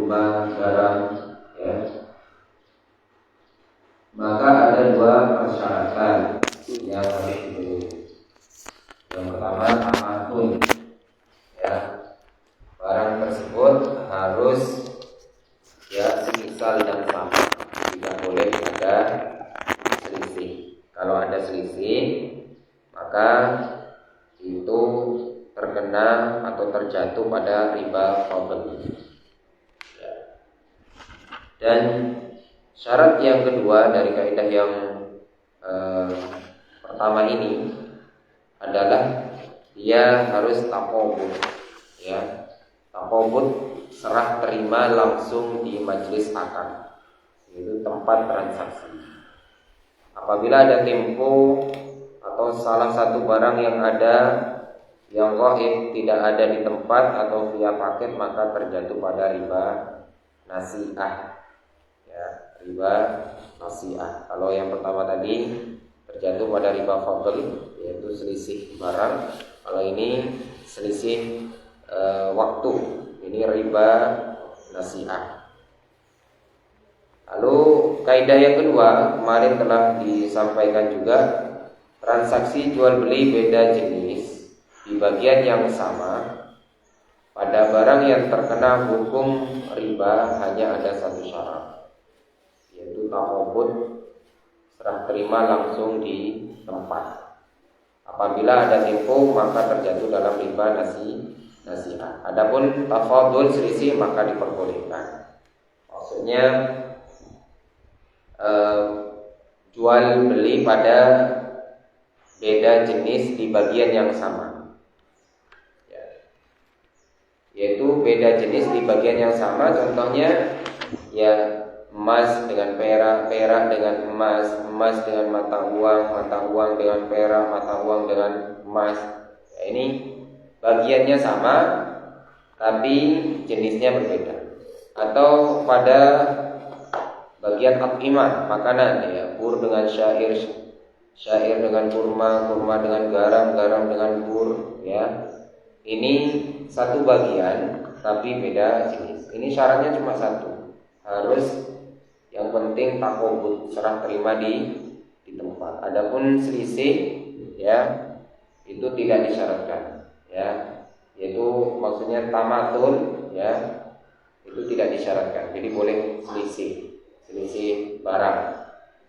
kurma, garam, ya. Maka ada dua persyaratan yang harus dipenuhi. Yang pertama, tamatun, ya, barang tersebut harus ya semisal dan sama, tidak boleh ada selisih. Kalau ada selisih, maka itu terkena atau terjatuh pada riba fadl. Ya. Dan syarat yang kedua dari kaidah yang pertama ini adalah dia harus taqabud, ya. Taqabud serah terima langsung di majelis akad, yaitu tempat transaksi. Apabila ada tempo atau salah satu barang yang ada yang ghaib tidak ada di tempat atau via paket, maka terjatuh pada riba nasi'ah, ya, riba nasi'ah. Kalau yang pertama tadi terjatuh pada riba fadl, yaitu selisih barang. Kalau ini selisih waktu, ini riba nasi'ah. Lalu kaidah yang kedua kemarin telah disampaikan juga, transaksi jual beli beda jenis di bagian yang sama pada barang yang terkena hukum riba hanya ada satu syarat, yaitu taqabud, serah terima langsung di tempat. Apabila ada tempo maka terjatuh dalam riba nasi'ah. Adapun tafadhul selisih maka diperbolehkan. Maksudnya jual beli pada beda jenis di bagian yang sama, ya. Yaitu beda jenis di bagian yang sama. Contohnya ya emas dengan perak, perak dengan emas, emas dengan mata uang dengan perak, mata uang dengan emas. Ya, ini bagiannya sama tapi jenisnya berbeda. Atau pada bagian at'imah, makanan, ya, bur dengan syair, syair dengan kurma, kurma dengan garam, garam dengan bur, ya. Ini satu bagian tapi beda jenis. Ini syaratnya cuma satu, harus yang penting taqabud, serah terima di tempat. Adapun selisih, ya, itu tidak disyaratkan, ya, yaitu maksudnya tamatun, ya, itu tidak disyaratkan. Jadi boleh selisih barang,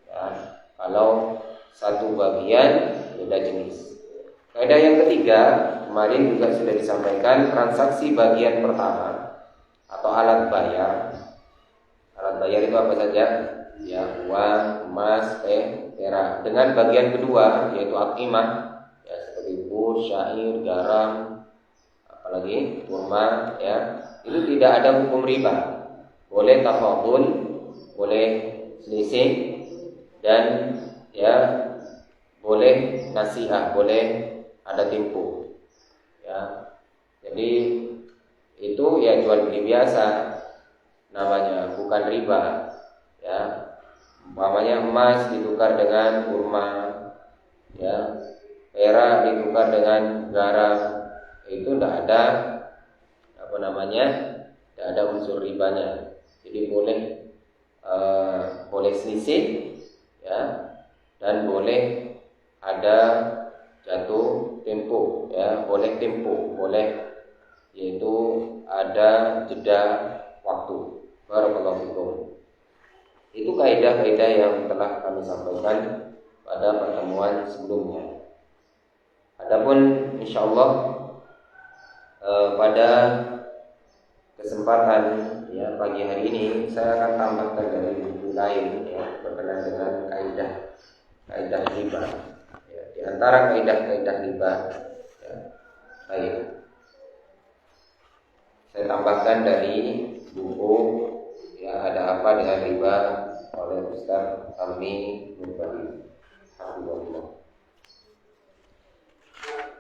ya, kalau satu bagian beda jenis. Kaidah yang ketiga kemarin juga sudah disampaikan, transaksi bagian pertama atau alat bayar. Alat bayar itu apa saja? Ya, uang, emas, perak. Dengan bagian kedua yaitu at'imah, ya, seperti bur, syair, garam, apalagi kurma, ya, itu tidak ada hukum riba. Boleh tafadhul, boleh selisih, dan ya boleh nasi'ah, boleh ada tempo, ya. Jadi itu ya jual beli biasa namanya, bukan riba, ya. Umpamanya emas ditukar dengan kurma, ya, perak ditukar dengan garam, itu tidak ada tidak ada unsur ribanya. Jadi boleh selisih, ya, dan boleh ada jatuh tempo, ya, boleh tempo, boleh yaitu ada jeda waktu. Barakallahu fikum. Itu kaidah-kaidah yang telah kami sampaikan pada pertemuan sebelumnya. Adapun insyaallah pada kesempatan, ya, pagi hari ini saya akan tambahkan dari buku lain, ya, berkenaan dengan kaidah riba. Ya, di antara kaidah riba, ya, saya tambahkan dari buku, ya, Ada Apa Dengan Riba oleh Ustaz Ami Mubadi.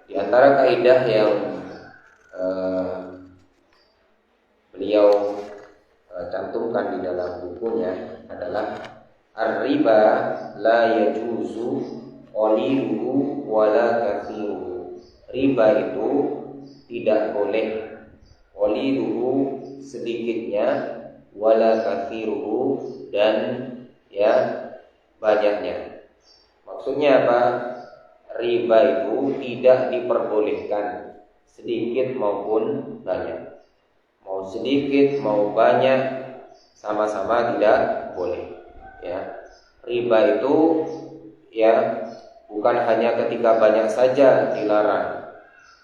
Di antara kaidah yang beliau cantumkan di dalam bukunya adalah ar-riba la yajuzu qaliluhu wala kathiruhu. Riba itu tidak boleh qaliluhu sedikitnya, wala kathiruhu, dan ya banyaknya. Maksudnya apa? Riba itu tidak diperbolehkan sedikit maupun banyak. Mau sedikit mau banyak sama-sama tidak boleh. Ya. Riba itu ya bukan hanya ketika banyak saja dilarang,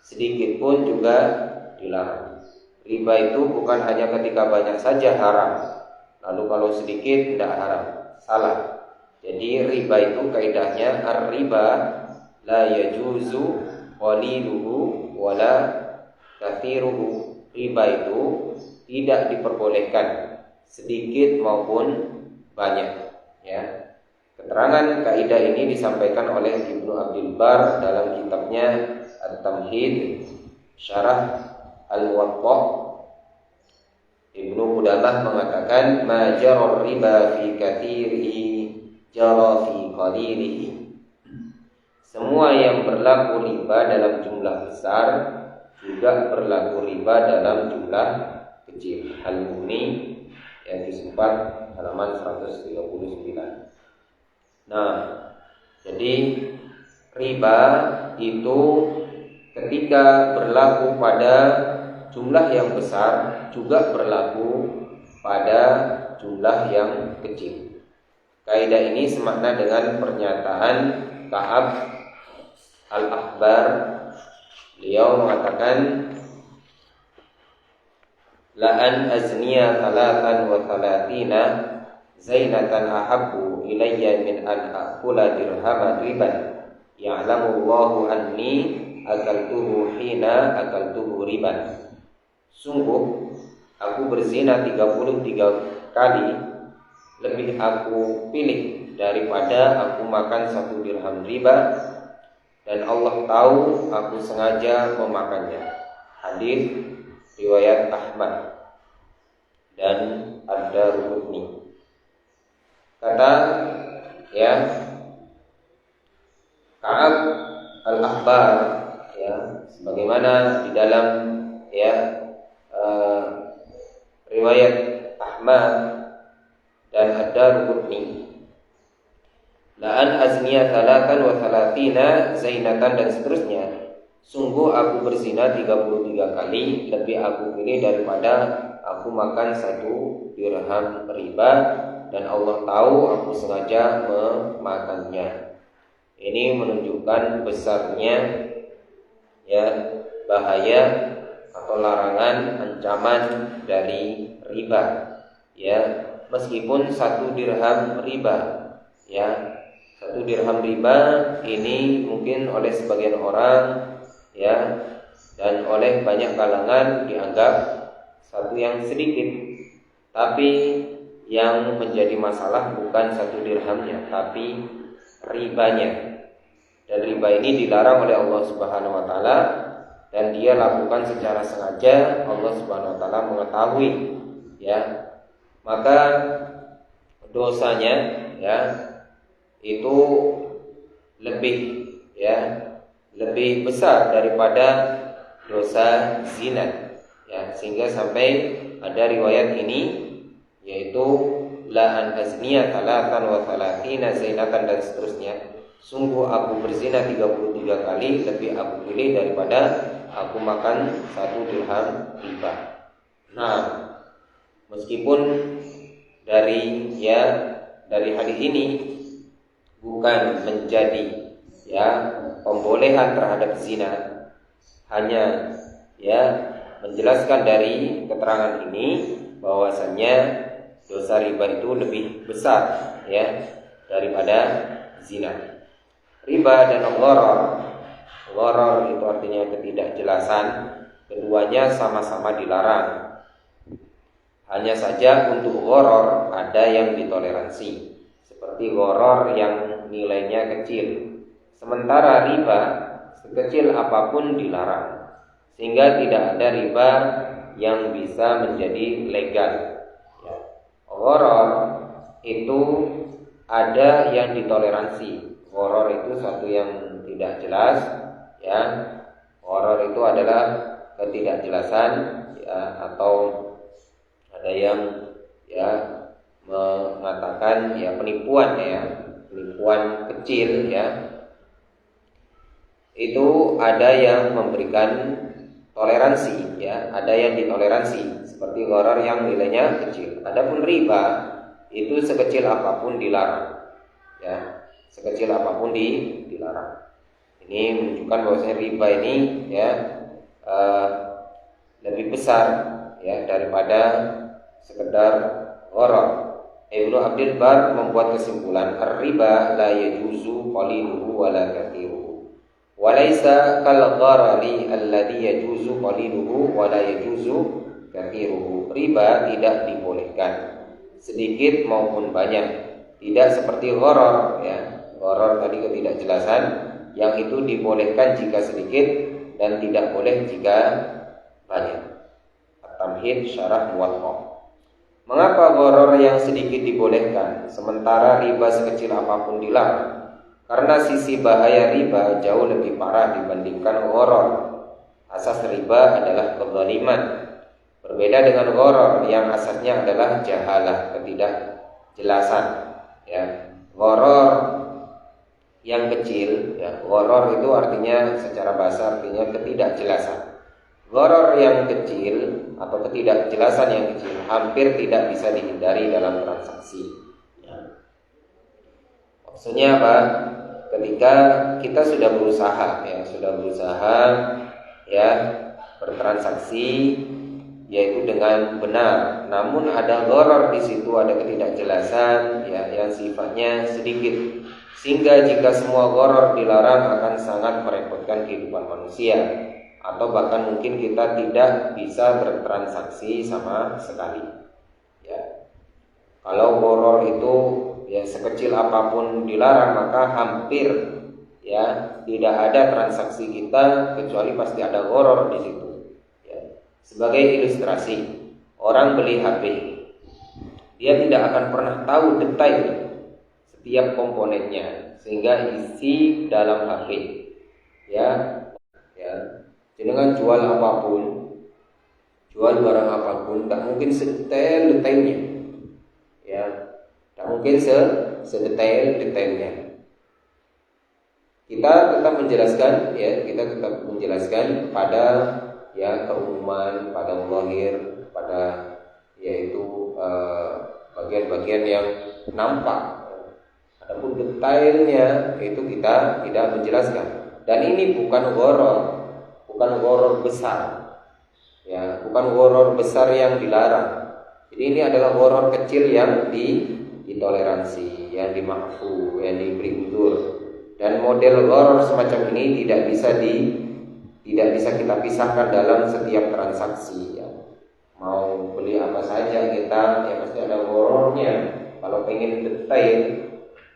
sedikit pun juga dilarang. Riba itu bukan hanya ketika banyak saja haram, lalu kalau sedikit tidak haram. Salah. Jadi riba itu kaidahnya ar-riba la yajuzu qaliluhu wala kathiruhu. Riba itu tidak diperbolehkan sedikit maupun banyak. Ya. Keterangan kaidah ini disampaikan oleh Ibnu Abdul Bar dalam kitabnya At-Tamhid Syarah Al-Muwatta. Ibnu Qudamah mengatakan ma jarra riba fi katsirihi jara fi qalilihi. Semua yang berlaku riba dalam jumlah besar juga berlaku riba dalam jumlah kecil. Al-Mughni yang ke-4 halaman 139. Nah, jadi riba itu ketika berlaku pada jumlah yang besar juga berlaku pada jumlah yang kecil. Kaidah ini semakna dengan pernyataan Ka'ab Al-Ahbar. Beliau mengatakan la'an azniya 33 zainatan ahabbu ilayya min an akula dirhaman riban ya'lamu Allahu anni akaltuhu hina akaltuhu riban. Sungguh aku berzina 33 kali lebih aku pilih daripada aku makan 1 dirham riba, dan Allah tahu aku sengaja memakannya. Hadis riwayat Ahmad dan Ad-Darqutni. Kata ya Ka'ab Al-Ahbar, ya, sebagaimana di dalam ya riwayat Ahmad dan Ad-Darqutni, la'an azniya 33 zainatan, dan seterusnya. Sungguh aku berzina 33 kali lebih aku pilih daripada aku makan 1 dirham riba, dan Allah tahu aku sengaja memakannya. Ini menunjukkan besarnya ya bahaya atau larangan, ancaman dari riba. Ya, meskipun 1 dirham riba, ya, 1 dirham riba ini mungkin oleh sebagian orang ya dan oleh banyak kalangan dianggap satu yang sedikit, tapi yang menjadi masalah bukan 1 dirhamnya tapi ribanya. Dan riba ini dilarang oleh Allah Subhanahu wa taala, dan dia lakukan secara sengaja. Allah Subhanahu wa taala mengetahui, ya. Maka dosanya ya itu lebih besar daripada dosa zina, ya, sehingga sampai ada riwayat ini yaitu la an azniya 33 zainatan dan seterusnya. Sungguh aku berzina 33 kali lebih aku pilih daripada aku makan 1 dirham riba. Nah, meskipun dari hadis ini bukan menjadi pembolehan terhadap zina, hanya menjelaskan dari keterangan ini bahwasannya dosa riba itu lebih besar daripada zina. Riba dan gharar itu artinya ketidakjelasan, keduanya sama-sama dilarang. Hanya saja untuk gharar ada yang ditoleransi, seperti gharar yang nilainya kecil. Sementara riba sekecil apapun dilarang, sehingga tidak ada riba yang bisa menjadi legal. Gharar itu ada yang ditoleransi. Gharar itu satu yang tidak jelas, Gharar itu adalah ketidakjelasan atau Ada yang ya mengatakan ya penipuan kecil ya. Itu ada yang memberikan toleransi ya, ada yang ditoleransi seperti gharar yang nilainya kecil. Adapun riba itu sekecil apapun dilarang. Ya, sekecil apapun dilarang. Ini menunjukkan bahwasanya riba ini ya lebih besar ya daripada sekedar gharar. Ibnu Abdul Bar membuat kesimpulan, ar-riba la yajuzu qaliluhu wa la kathiruhu. Wa laisa kal gharari alladhi yajuzu qaliluhu wa la yajuzu kathiruhu. Riba tidak dibolehkan sedikit maupun banyak. Tidak seperti gharar ya. Gharar tadi ketidakjelasan yang itu dibolehkan jika sedikit dan tidak boleh jika banyak. At-Tamhid Syarah Muwatta. Mengapa gharar yang sedikit dibolehkan sementara riba sekecil apapun dilarang? Karena sisi bahaya riba jauh lebih parah dibandingkan gharar. Asas riba adalah kezaliman. Berbeda dengan gharar yang asasnya adalah jahalah, ketidakjelasan. Ya, gharar yang kecil, ya, gharar itu artinya secara bahasa artinya ketidakjelasan. Gharar yang kecil atau ketidakjelasan yang kecil hampir tidak bisa dihindari dalam transaksi. Ya. Maksudnya apa? Ketika kita sudah berusaha ya bertransaksi yaitu dengan benar, namun ada gharar di situ, ada ketidakjelasan ya yang sifatnya sedikit, sehingga jika semua gharar dilarang akan sangat merepotkan kehidupan manusia. Atau bahkan mungkin kita tidak bisa bertransaksi sama sekali. Ya. Kalau gharar itu ya sekecil apapun dilarang, maka hampir ya tidak ada transaksi kita kecuali pasti ada gharar di situ. Ya. Sebagai ilustrasi, orang beli HP, dia tidak akan pernah tahu detail setiap komponennya sehingga isi dalam HP. Ya. Dengan jual apapun, jual barang apapun, tak mungkin sedetail-detailnya, ya, tak mungkin sedetail-detailnya. Kita tetap menjelaskan pada ya keumuman, pada zahir, pada yaitu bagian-bagian yang nampak. Adapun detailnya itu kita tidak menjelaskan. Dan ini bukan gharar besar, ya, bukan gharar besar yang dilarang. Jadi ini adalah gharar kecil yang ditoleransi, yang dima'fu, yang diberi uzur. Dan model gharar semacam ini tidak bisa kita pisahkan dalam setiap transaksi. Ya. Mau beli apa saja kita, ya pasti ada ghararnya. Kalau pengen detail,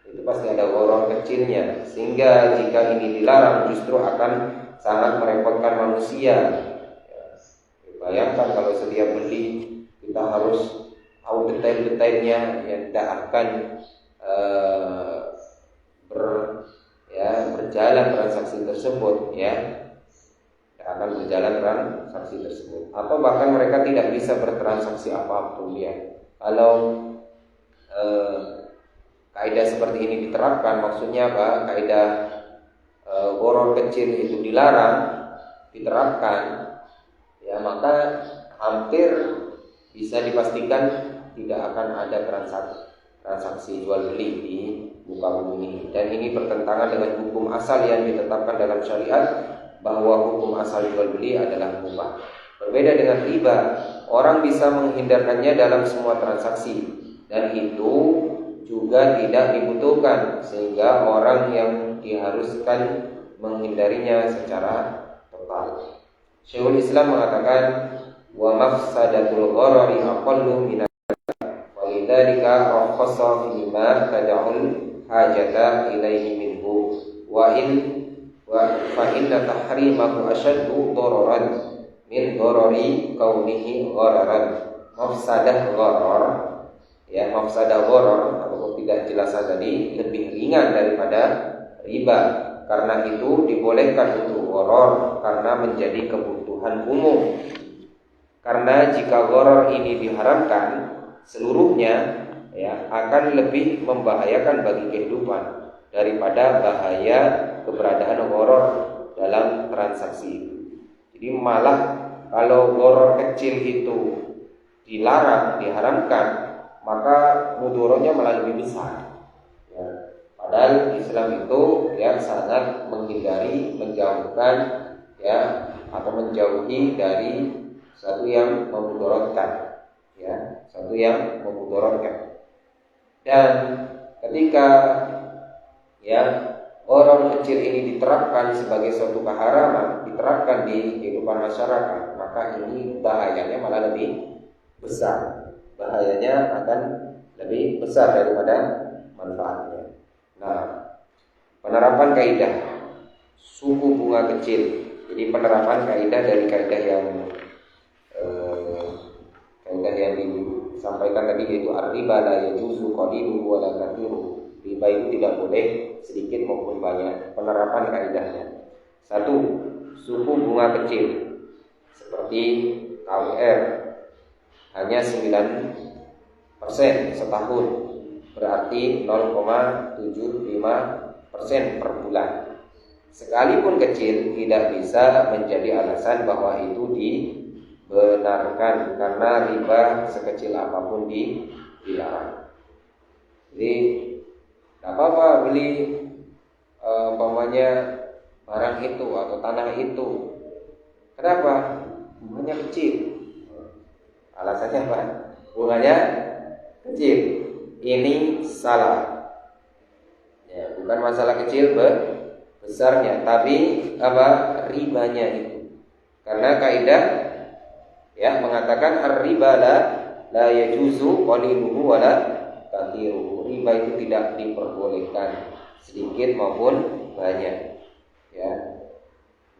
itu pasti ada gharar kecilnya. Sehingga jika ini dilarang justru akan sangat merepotkan manusia. Ya, bayangkan kalau setiap beli kita harus tahu detail-detailnya, ya tidak akan berjalan transaksi tersebut, ya tidak akan berjalan transaksi tersebut. Atau bahkan mereka tidak bisa bertransaksi apapun, ya. Kalau kaidah seperti ini diterapkan, maksudnya apa? Kaidah gharar kecil itu dilarang diterapkan, ya maka hampir bisa dipastikan tidak akan ada transaksi jual beli di muka bumi ini. Dan ini bertentangan dengan hukum asal yang ditetapkan dalam syariat, bahwa hukum asal jual beli adalah mubah. Berbeda dengan riba, orang bisa menghindarkannya dalam semua transaksi, dan itu juga tidak dibutuhkan, sehingga orang yang diharuskan menghindarinya secara total. Syekhul Islam mengatakan, wa mafsadatul gharari aqallu min walidzalika rakhasa fi ma tad'ul hajata ilaihi minhu wa fa inna tahrimahu ashaddu dararan min darari kaunihi ghararan. Mafsadah gharar, ya mafsadah gharar atau tidak jelasan tadi lebih ringan daripada riba. Karena itu dibolehkan untuk gharar karena menjadi kebutuhan umum. Karena jika gharar ini diharamkan seluruhnya, ya, akan lebih membahayakan bagi kehidupan daripada bahaya keberadaan gharar dalam transaksi. Jadi malah kalau gharar kecil itu dilarang, diharamkan, maka mudorotnya malah lebih besar. Ya. Padahal Islam itu ya sangat menghindari, menjauhkan, ya, atau menjauhi dari satu yang memudorotkan, ya, satu yang memudorotkan. Dan ketika ya orang kecil ini diterapkan sebagai suatu keharaman, diterapkan di kehidupan masyarakat, maka ini bahayanya malah lebih besar. Bahayanya akan lebih besar daripada manfaatnya. Nah, penerapan kaidah suku bunga kecil. Jadi penerapan kaidah dari kaidah yang disampaikan tadi, yaitu ar-riba la yajuzu qaliluhu wa la kathiruhu. Riba itu tidak boleh sedikit maupun banyak. Penerapan kaidahnya. 1. Suku bunga kecil seperti KWR hanya 9% setahun, berarti 0,75% per bulan. Sekalipun kecil tidak bisa menjadi alasan bahwa itu dibenarkan, karena riba sekecil apapun dilarang. Jadi tidak apa-apa beli umpamanya barang itu atau tanah itu. Kenapa? Bunganya kecil. Alasannya apa? Bunganya kecil. Ini salah. Ya, bukan masalah kecil besarnya, tapi apa? Ribanya itu. Karena kaidah ya mengatakan ar-riba la yajuzu qaliluhu wa la kathiruhu. Riba itu tidak diperbolehkan sedikit maupun banyak. Ya.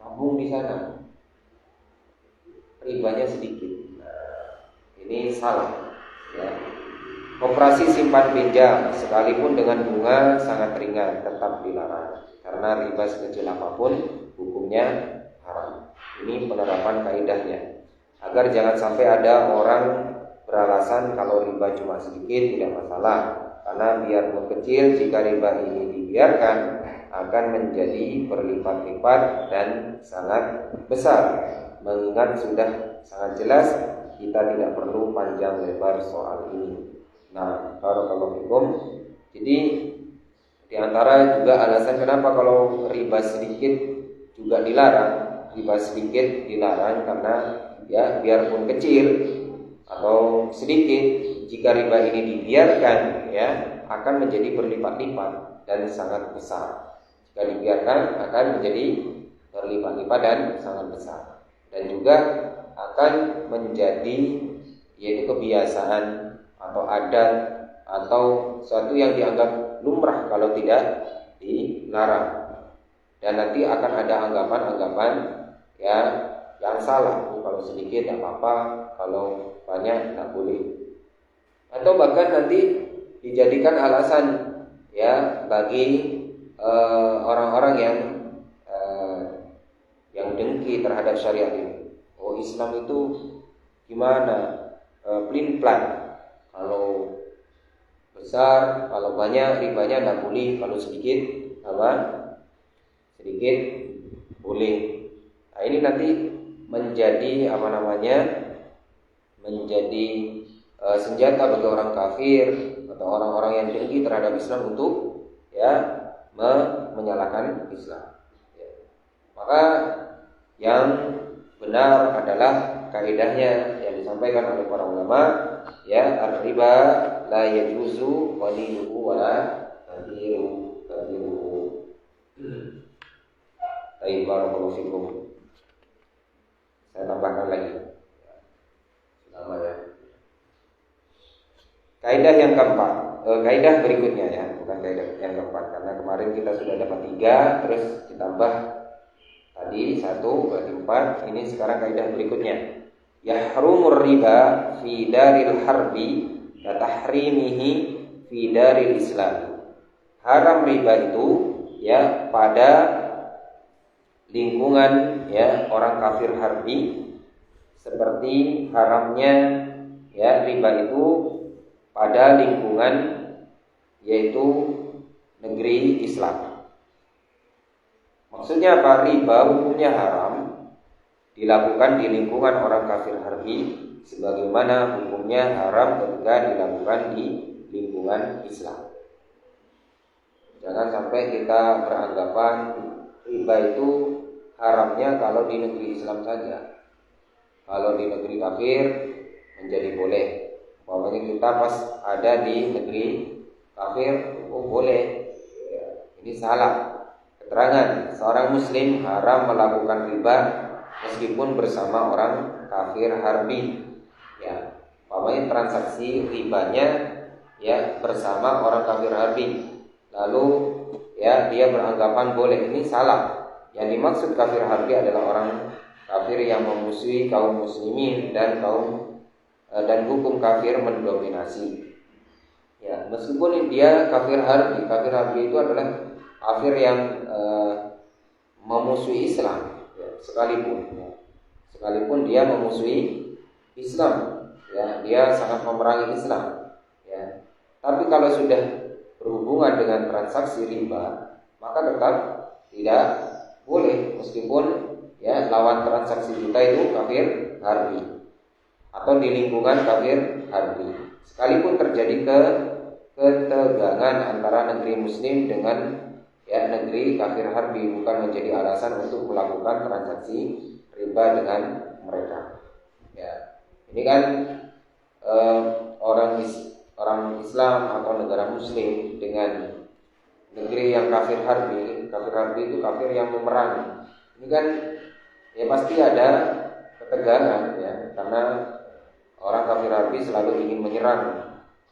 Nabung di sana. Ribanya sedikit. Nah, ini salah. Ya. Operasi simpan pinjam sekalipun dengan bunga sangat ringan tetap dilarang, karena riba sekecil apapun hukumnya haram. Ini penerapan kaidahnya, agar jangan sampai ada orang beralasan kalau riba cuma sedikit tidak masalah, karena biarpun kecil, jika riba ini dibiarkan akan menjadi berlipat-lipat dan sangat besar. Mengingat sudah sangat jelas, kita tidak perlu panjang lebar soal ini. Nah, barakallahu fikum. Jadi di antara juga alasan kenapa kalau riba sedikit juga dilarang. Riba sedikit dilarang karena ya biarpun kecil atau sedikit, jika riba ini dibiarkan ya akan menjadi berlipat-lipat dan sangat besar. Jika dibiarkan akan menjadi berlipat-lipat dan sangat besar. Dan juga akan menjadi yaitu kebiasaan atau adat atau suatu yang dianggap lumrah kalau tidak dilarang. Dan nanti akan ada anggapan-anggapan ya yang salah. Kalau sedikit tidak apa-apa, kalau banyak tidak boleh. Atau bahkan nanti dijadikan alasan ya bagi orang-orang yang dengki terhadap syariat ini. Oh, Islam itu gimana? Plin-plan. Kalau besar, kalau banyak ribanya tidak boleh, kalau sedikit apa? Sedikit boleh. Nah, ini nanti menjadi menjadi senjata bagi orang kafir atau orang-orang yang dengki terhadap Islam untuk ya menyalahkan Islam. Ya. Maka yang benar adalah kaidahnya yang disampaikan oleh para ulama, ya, ar-riba la yajuzu qaliluhu wa la kathiruhu. Baik, barakallahu fikum. Saya tambahkan lagi. Sama ya. Kaidah yang keempat, kaidah berikutnya ya, bukan kaidah yang keempat, karena kemarin kita sudah dapat 3, terus ditambah tadi 1 berarti 4. Ini sekarang kaidah berikutnya. Yahrumur riba fi daril harbi ka tahrimihi fi daril islam. Haram riba itu ya pada lingkungan ya orang kafir harbi seperti haramnya ya riba itu pada lingkungan yaitu negeri Islam. Maksudnya apa? Riba hukumnya haram dilakukan di lingkungan orang kafir harbi, sebagaimana hukumnya haram ketika dilakukan di lingkungan Islam. Jangan sampai kita beranggapan riba itu haramnya kalau di negeri Islam saja. Kalau di negeri kafir menjadi boleh. Umpamanya kita pas ada di negeri kafir, oh boleh. Ya, ini salah. Keterangan seorang muslim haram melakukan riba meskipun bersama orang kafir harbi. Ya, umpamanya transaksi ribanya ya bersama orang kafir harbi. Lalu ya dia beranggapan boleh, ini salah. Yang dimaksud kafir harbi adalah orang kafir yang memusuhi kaum muslimin dan hukum kafir mendominasi. Ya, meskipun dia kafir harbi itu adalah kafir yang memusuhi Islam, ya, sekalipun dia memusuhi Islam, ya, dia sangat memerangi Islam, ya. Tapi kalau sudah berhubungan dengan transaksi riba, maka tetap tidak boleh, meskipun ya lawan transaksi kita itu kafir harbi atau di lingkungan kafir harbi. Sekalipun terjadi ketegangan antara negeri muslim dengan ya negeri kafir harbi, bukan menjadi alasan untuk melakukan transaksi riba dengan mereka. Ya, ini kan orang Islam atau negara muslim dengan negeri yang kafir harbi itu kafir yang memerangi. Ini kan ya pasti ada ketegangan ya, karena orang kafir harbi selalu ingin menyerang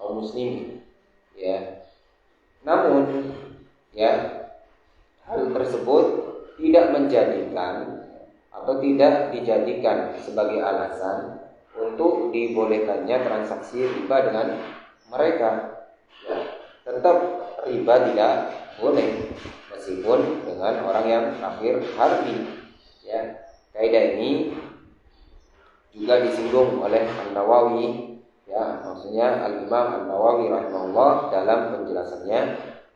kaum muslimin. Ya. Namun ya hal tersebut tidak menjadikan atau tidak dijadikan sebagai alasan untuk dibolehkannya transaksi riba dengan mereka. Ya, tetap riba tidak boleh meskipun dengan orang yang kafir harbi. Ya, kaidah ini juga disinggung oleh An-Nawawi. Ya, maksudnya Al-Imam An-Nawawi rahimahullah dalam penjelasannya,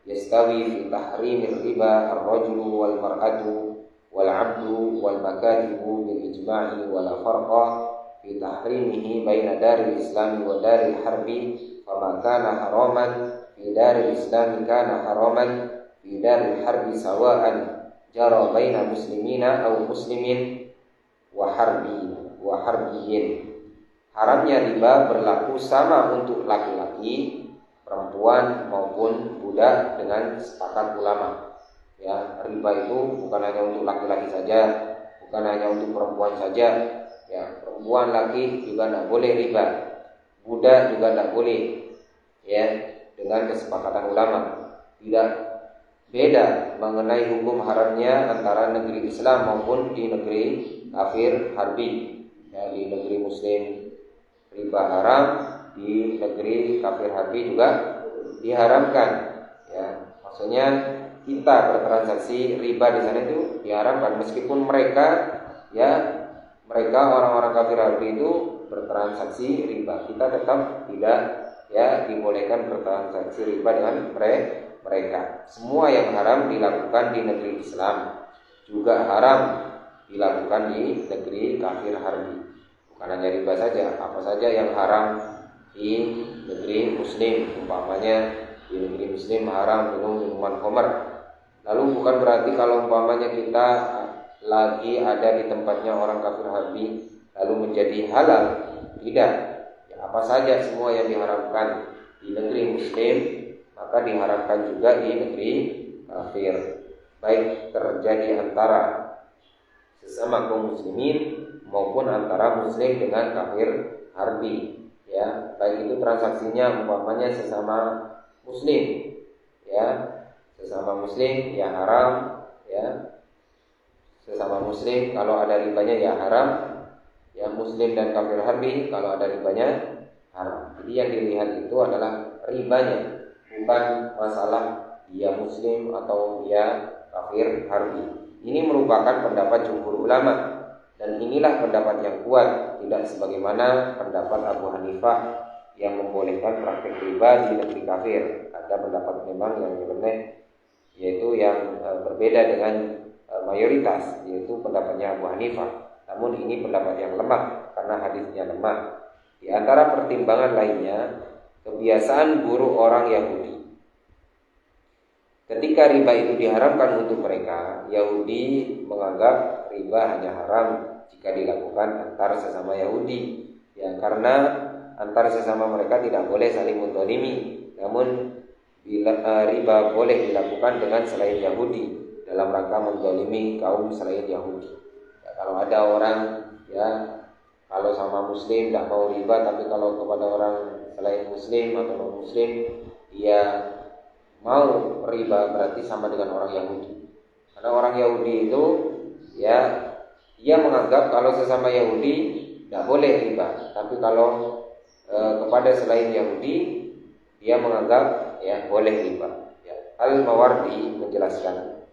yastawi fi tahrimir riba ar-rajulu wal mar'atu wal 'abdu wal makatibu bil ijma'i wala farqa fi tahrimihi baina daril islami wa daril harbi, fama kana haraman fi daril islami kana haraman fi daril harbi sawa'an jara baina muslimina aw muslimin wa harbiyin. Haramnya riba berlaku sama untuk laki-laki, perempuan maupun budak dengan sepakat ulama. Ya, riba itu bukan hanya untuk laki-laki saja, bukan hanya untuk perempuan saja. Ya, perempuan laki juga tidak boleh riba, budak juga tidak boleh. Ya, dengan kesepakatan ulama. Tidak beda mengenai hukum haramnya antara negeri Islam maupun di negeri kafir harbi. Ya, di negeri Muslim riba haram, di negeri kafir harbi juga diharamkan. Ya, maksudnya kita bertransaksi riba di sana itu diharamkan, meskipun mereka orang-orang kafir harbi itu bertransaksi riba, kita tetap tidak ya dibolehkan bertransaksi riba dengan mereka. Semua yang haram dilakukan di negeri Islam juga haram dilakukan di negeri kafir harbi. Bukan hanya riba saja, apa saja yang haram di negeri muslim. Umpamanya di negeri muslim haram minum minuman khamr. Lalu bukan berarti kalau umpamanya kita lagi ada di tempatnya orang kafir harbi lalu menjadi halal. Tidak. Ya, apa saja semua yang diharamkan di negeri muslim maka diharamkan juga di negeri kafir. Baik terjadi antara sesama kaum muslimin maupun antara muslim dengan kafir harbi. Ya, baik itu transaksinya umpamanya sesama muslim, ya, sesama muslim ya haram, ya, sesama muslim kalau ada ribanya ya haram, ya, muslim dan kafir harbi kalau ada ribanya haram. Jadi yang dilihat itu adalah ribanya, bukan masalah dia muslim atau dia kafir harbi. Ini merupakan pendapat jumhur ulama. Dan inilah pendapat yang kuat, tidak sebagaimana pendapat Abu Hanifah yang membolehkan praktik riba di negeri kafir. Ada pendapat memang yang nyeleneh, yaitu yang berbeda dengan mayoritas, yaitu pendapatnya Abu Hanifah. Namun ini pendapat yang lemah karena hadisnya lemah. Di antara pertimbangan lainnya, kebiasaan buruk orang Yahudi. Ketika riba itu diharamkan untuk mereka, Yahudi menganggap riba hanya haram jika dilakukan antar sesama Yahudi. Ya, karena antar sesama mereka tidak boleh saling menzalimi. Namun riba boleh dilakukan dengan selain Yahudi dalam rangka menzalimi kaum selain Yahudi. Ya, kalau ada orang kalau sama Muslim tidak mau riba, tapi kalau kepada orang selain Muslim atau non Muslim dia mau riba, berarti sama dengan orang Yahudi. Karena orang Yahudi itu dia menganggap kalau sesama Yahudi tidak boleh riba, tapi kalau kepada selain Yahudi dia menganggap boleh riba. Al-Mawardi menjelaskan,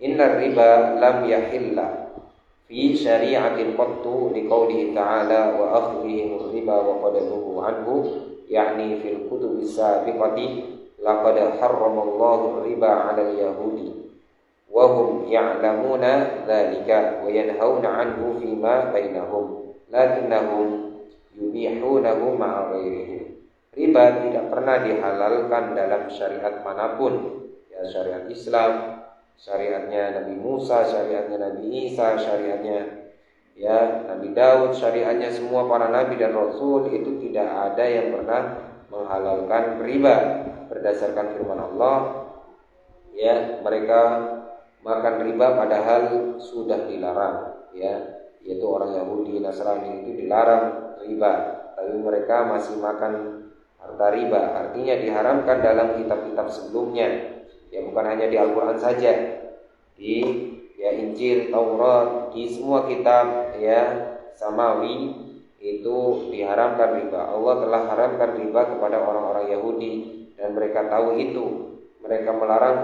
inna riba lam yahilla fi syari'atin qattu liqaulihi ta'ala wa akhdhihim riba wa qadaluhu anhu, yakni fil kutubis sabiqati laqad harramallahu riba 'alal yahudi wa hum ya'lamuna dzalika wa yanhauna 'anhu fima bainahum lakinnahum yubihunahu ma'a ghairihi. Riba tidak pernah dihalalkan dalam syariat manapun, syariat Islam, syariatnya Nabi Musa, syariatnya Nabi Isa, syariatnya Nabi Daud, syariatnya semua para nabi dan rasul, itu tidak ada yang pernah menghalalkan riba. Berdasarkan firman Allah, mereka makan riba padahal sudah dilarang, yaitu orang Yahudi, Nasrani itu dilarang riba, tapi mereka masih makan harta riba. Artinya diharamkan dalam kitab-kitab sebelumnya, bukan hanya di Al-Quran saja, di Injil, Taurat, di semua kitab samawi itu diharamkan riba. Allah telah haramkan riba kepada orang-orang Yahudi dan mereka tahu itu. Mereka melarang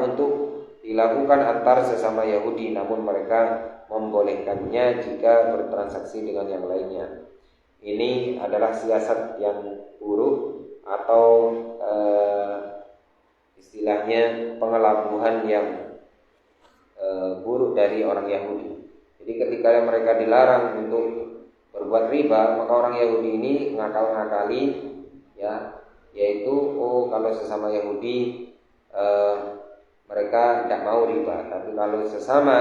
untuk dilakukan antar sesama Yahudi, namun mereka membolehkannya jika bertransaksi dengan yang lainnya. Ini adalah siasat yang buruk atau istilahnya pengelabuhan yang buruk dari orang Yahudi. Jadi ketika mereka dilarang untuk berbuat riba, maka orang Yahudi ini ngakal-ngakali, yaitu kalau sesama Yahudi mereka tidak mau riba, tapi kalau sesama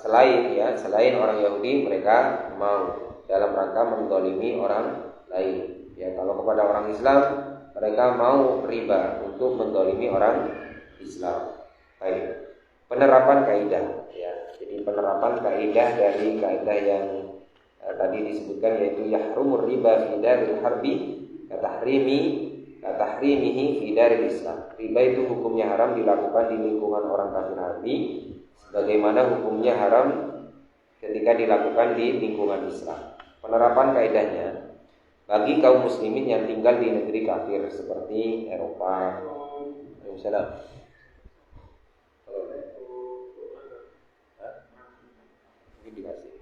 selain orang Yahudi mereka mau, dalam rangka menzalimi orang lain. Kalau kepada orang Islam mereka mau riba untuk menzalimi orang Islam. Baik. Penerapan kaidah, jadi penerapan kaidah dari kaidah yang tadi disebutkan, yaitu yahrumur riba fi daril harbi katahrimihi fi daril Islam. Riba itu hukumnya haram dilakukan di lingkungan orang kafir harbi, sebagaimana hukumnya haram ketika dilakukan di lingkungan Islam. Penerapan kaidahnya bagi kaum muslimin yang tinggal di negeri kafir seperti Eropa. Waalaikumsalam. Ini dikasih.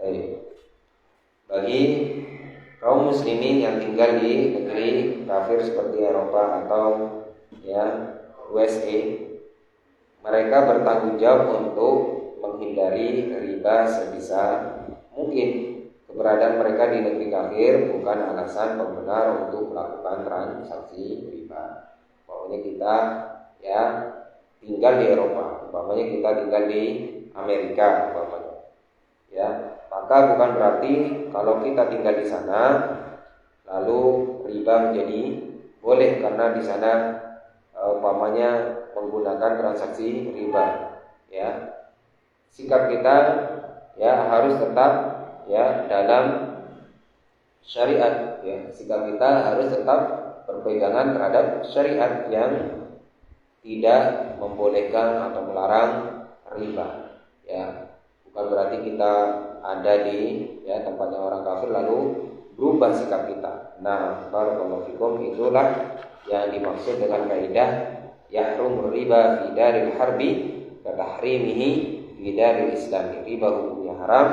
Baik. Bagi kaum muslimin yang tinggal di negeri kafir seperti Eropa atau USA, mereka bertanggung jawab untuk menghindari riba sebisa mungkin. Keberadaan mereka di negeri kafir bukan alasan pembenar untuk melakukan transaksi riba. Pokoknya kita tinggal di Eropa, umpamanya kita tinggal di Amerika, maka bukan berarti kalau kita tinggal di sana lalu riba menjadi boleh, karena di sana umpamanya menggunakan transaksi riba. Sikap kita harus tetap dalam syariat. Sikap kita harus tetap berpegangan terhadap syariat yang tidak membolehkan atau melarang riba. Bukan berarti kita ada di tempatnya orang kafir lalu berubah sikap kita. Nah, barakallahu fikum, itulah yang dimaksud dengan kaidah yahrum riba fi daril harbi ka tahrimihi fi daril islami. Riba hukumnya haram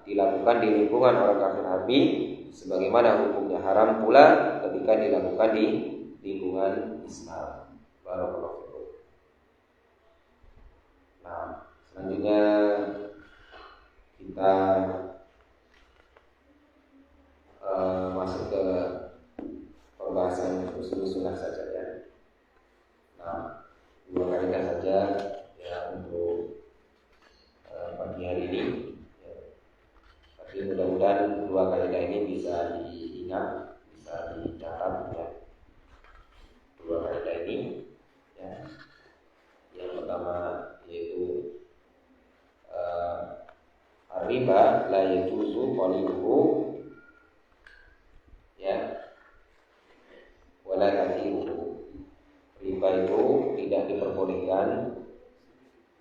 dilakukan di lingkungan orang kafir harbi sebagaimana hukumnya haram pula ketika dilakukan di lingkungan Islam. Barakallahu fikum. Nah, selanjutnya kita masuk ke pembahasan usul sunnah saja ya. Nah, 2 kaidah saja ya untuk pagi hari ini. Ya. Tapi mudah-mudahan 2 kaidah ini bisa diingat, bisa dicatat ya. 2 kaidah ini ya. Yang pertama yaitu riba la yajuzu qaliluhu ya wala kathiruhu. Riba itu tidak diperbolehkan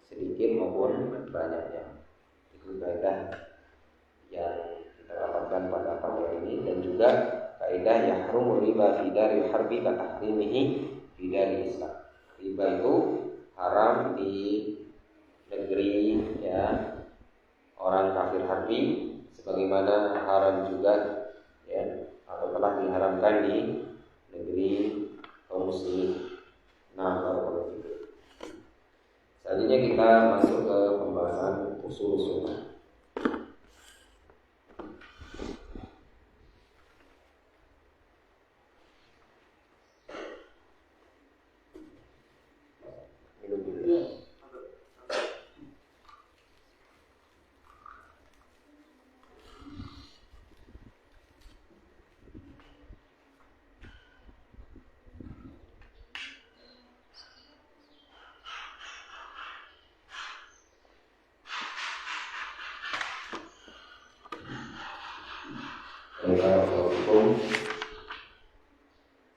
sedikit maupun banyaknya. Itu kaidah yang kita dapatkan pada pagi ini, dan juga kaidah yahrumu riba fi daril harbi ka tahrimihi fi daril Islam. Riba itu haram di negeri ya orang kafir harbi sebagaimana haram juga ya atau telah diharamkan di negeri kaum muslimin. Nah, barakallahu fikum. Selanjutnya kita masuk ke pembahasan usul sunnah.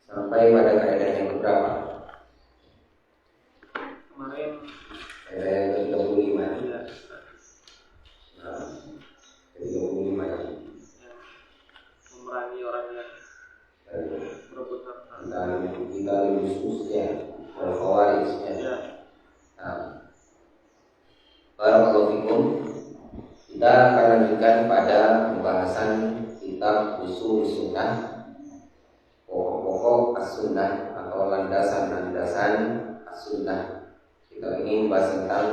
Sampai pada kaidah yang berapa? Kemarin kaidah yang 35. Ya. Nah, 35 ya. Memerangi orang yang berebut harta. Dan kita khususnya al-khawarijnya. Ya. Nah, barakallahu fikum. Kita akan lanjutkan pada pembahasan kitab usul sunnah, pokok-pokok as-sunnah atau landasan-landasan as-sunnah. Kita ini membahas tentang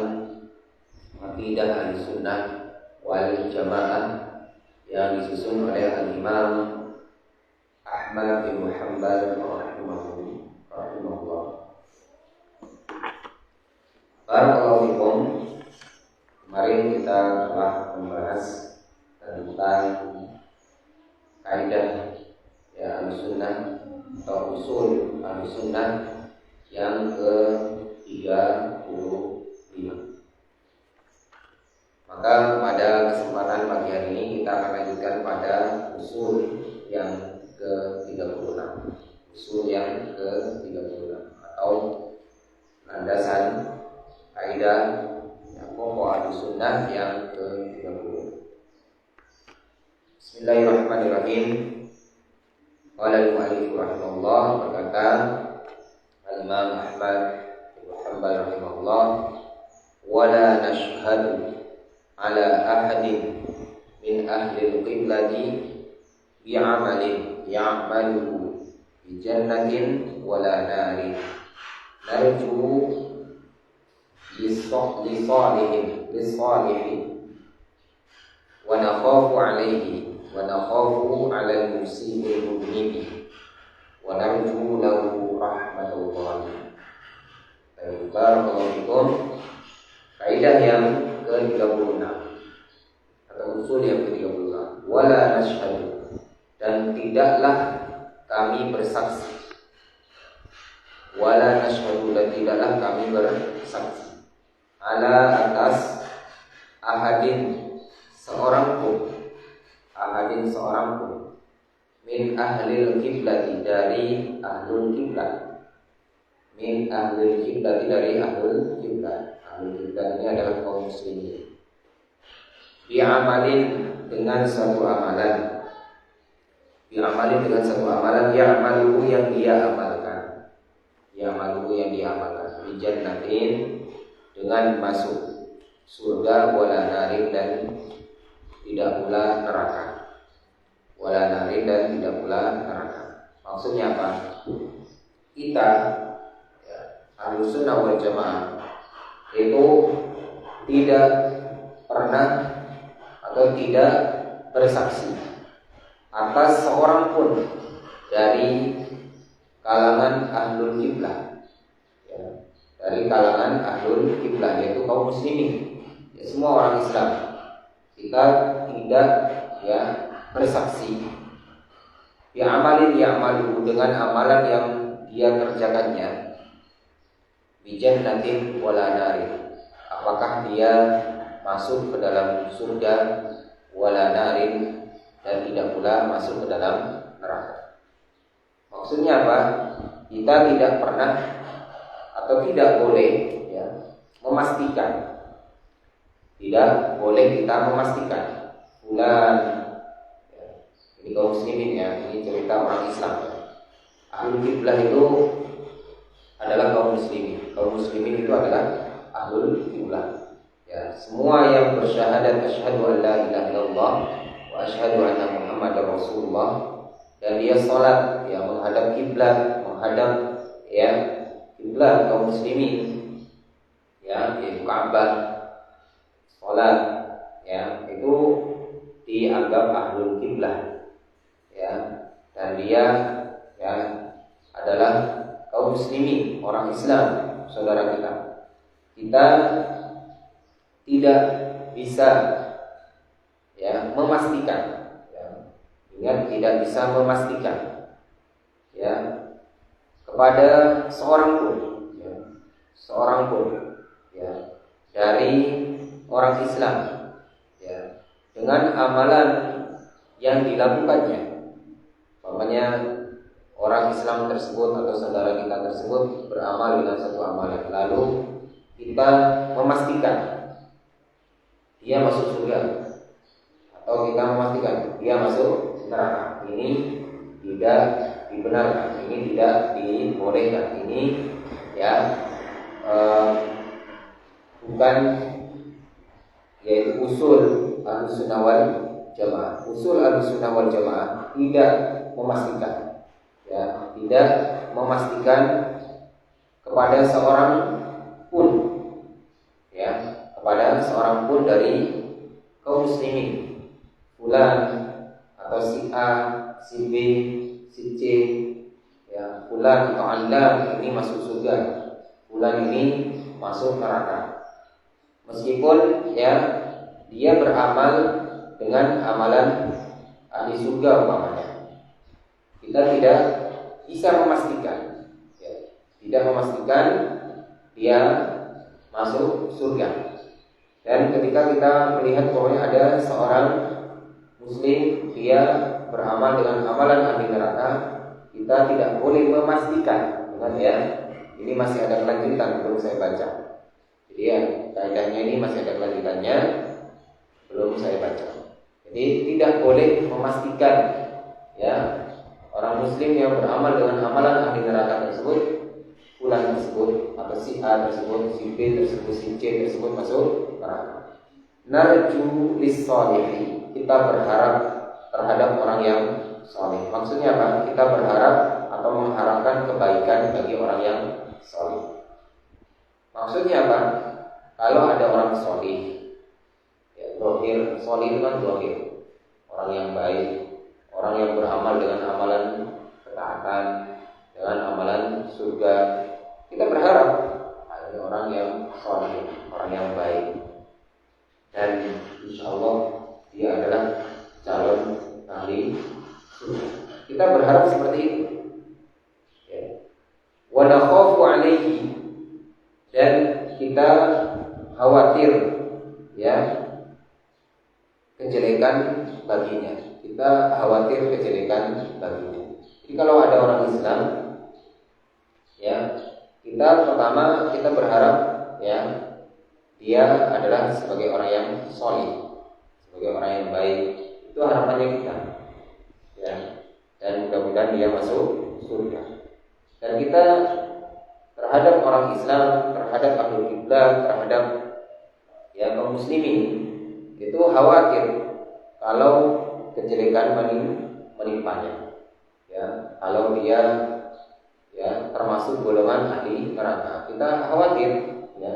akidah al-sunnah wal jamaah yang disusun oleh al-Imam Ahmad bin Hanbal rahimahullah. Barakallahu fikum. Kemarin kita telah membahas tentang kaidah ya al-sunnah atau usul al-sunnah yang ke-35. Maka pada kesempatan pagi hari ini kita akan lanjutkan pada usul yang ke-36. Usul yang ke-36 atau landasan kaidah pokok al-sunnah yang ke-30. Bismillahirrahmanirrahim. Qala al-mu'allif rahimahullah, berkata al-Imam Ahmad bin Hanbal rahimahullah, wala nashhadu ala ahadin min ahli al-qiblati bi'amalin ya'maluhu bi jannatin wala narin narju لصالحين ونخاف عليه ونخاف على المسيء المذنب ونرجو له رحمة الله. Barakallahu fikum. Kaidah yang ke-36 atau usul yang ke-36. Wala nashhadu, dan tidaklah kami bersaksi. Wala nashhadu, dan tidaklah kami bersaksi ala atas ahadin seorang pun min ahlil kiblati, dari ahlul kiblat, min ahlil kiblati, dari ahlul kiblat. Ahlul kiblat ini adalah kaum muslimin. Bi'amalin, dengan suatu amalan. Bi'amalin, dengan suatu amalan. Ya'maluhu, yang dia amalkan. Ya'maluhu, yang dia amalkan. bijannatin, dengan masuk surga, wala narin, dan tidak pula neraka. Wala narin, dan tidak pula neraka. Maksudnya apa? Kita Ahlus Sunnah wal Jamaah itu tidak pernah atau tidak bersaksi atas seorang pun dari kalangan ahlul kiblah, dari kalangan ahlul kiblah, yaitu kaum muslimin, semua orang Islam. Kita tidak bersaksi ya'malu, dengan amalan yang dia kerjakannya, bijannatin wala narin, apakah dia masuk ke dalam surga, wala narin, dan tidak pula masuk ke dalam neraka. Maksudnya apa? Kita tidak pernah atau tidak boleh memastikan. Tidak boleh kita memastikan fulan, ini kaum muslimin ini cerita orang Islam. Ahlul kiblah itu adalah kaum muslimin. Kaum muslimin itu adalah ahlul kiblah. Semua yang bersyahadat asyhadu an la ilaha illallah wa asyhadu anna Muhammadar Rasulullah, dan dia salat menghadap kiblat, menghadap kiblat kaum muslimin, yaitu Ka'bah, salat, itu dianggap ahlul kiblah, dan dia adalah kaum muslimin, orang Islam, saudara kita. Kita tidak bisa memastikan, ingat, tidak bisa memastikan kepada seorang pun dari orang Islam dengan amalan yang dilakukannya. Umpamanya orang Islam tersebut atau saudara kita tersebut beramal dengan satu amalan, lalu kita memastikan dia masuk surga atau kita memastikan dia masuk neraka. Ini tidak dibenarkan, ini tidak dibolehkan. Ini bukan yaitu usul Ahlus Sunnah wal Jamaah. Usul Ahlus Sunnah wal Jamaah tidak memastikan, tidak memastikan kepada seorang pun, kepada seorang pun dari kaum muslimin, fulan atau si A, si B, si C, fulan atau Alan ini masuk surga, fulan ini masuk neraka. Meskipun dia beramal dengan amalan ahli surga umpamanya, kita tidak bisa memastikan, tidak memastikan dia masuk surga. Dan ketika kita melihat bahwa ada seorang muslim dia beramal dengan amalan ahli neraka, kita tidak boleh memastikan. Ini masih ada kelanjutan, belum saya baca. Jadi kaidahnya ini masih ada kelanjutannya, belum saya baca. Jadi tidak boleh memastikan orang muslim yang beramal dengan amalan ahli neraka tersebut, fulan tersebut atau si A tersebut, si B tersebut, si C tersebut masuk neraka. Narju lis-sholihin, kita berharap terhadap orang yang saleh. Maksudnya apa? Kita berharap atau mengharapkan kebaikan bagi orang yang saleh. Maksudnya apa? Kalau ada orang saleh, zahir, saleh itu kan zahir, orang yang baik, orang yang beramal dengan amalan ketaatan, dengan amalan surga. Kita berharap ada orang yang saleh, orang yang baik, dan insya Allah dia adalah calon ahli surga. Kita berharap seperti itu. Wa nakhafu alaihi, dan kita khawatir kejelekan baginya. Kita khawatir kejelekan baginya. Jadi kalau ada orang Islam, kita pertama kita berharap dia adalah sebagai orang yang soleh, sebagai orang yang baik. Itu harapannya kita, dan mudah-mudahan dia masuk surga. Dan kita terhadap orang Islam, terhadap ahlul kiblat, terhadap kaum muslimin, itu khawatir kalau kejelekan menimpanya. Ya, kalau dia termasuk golongan ahli neraka, kita khawatir, ya.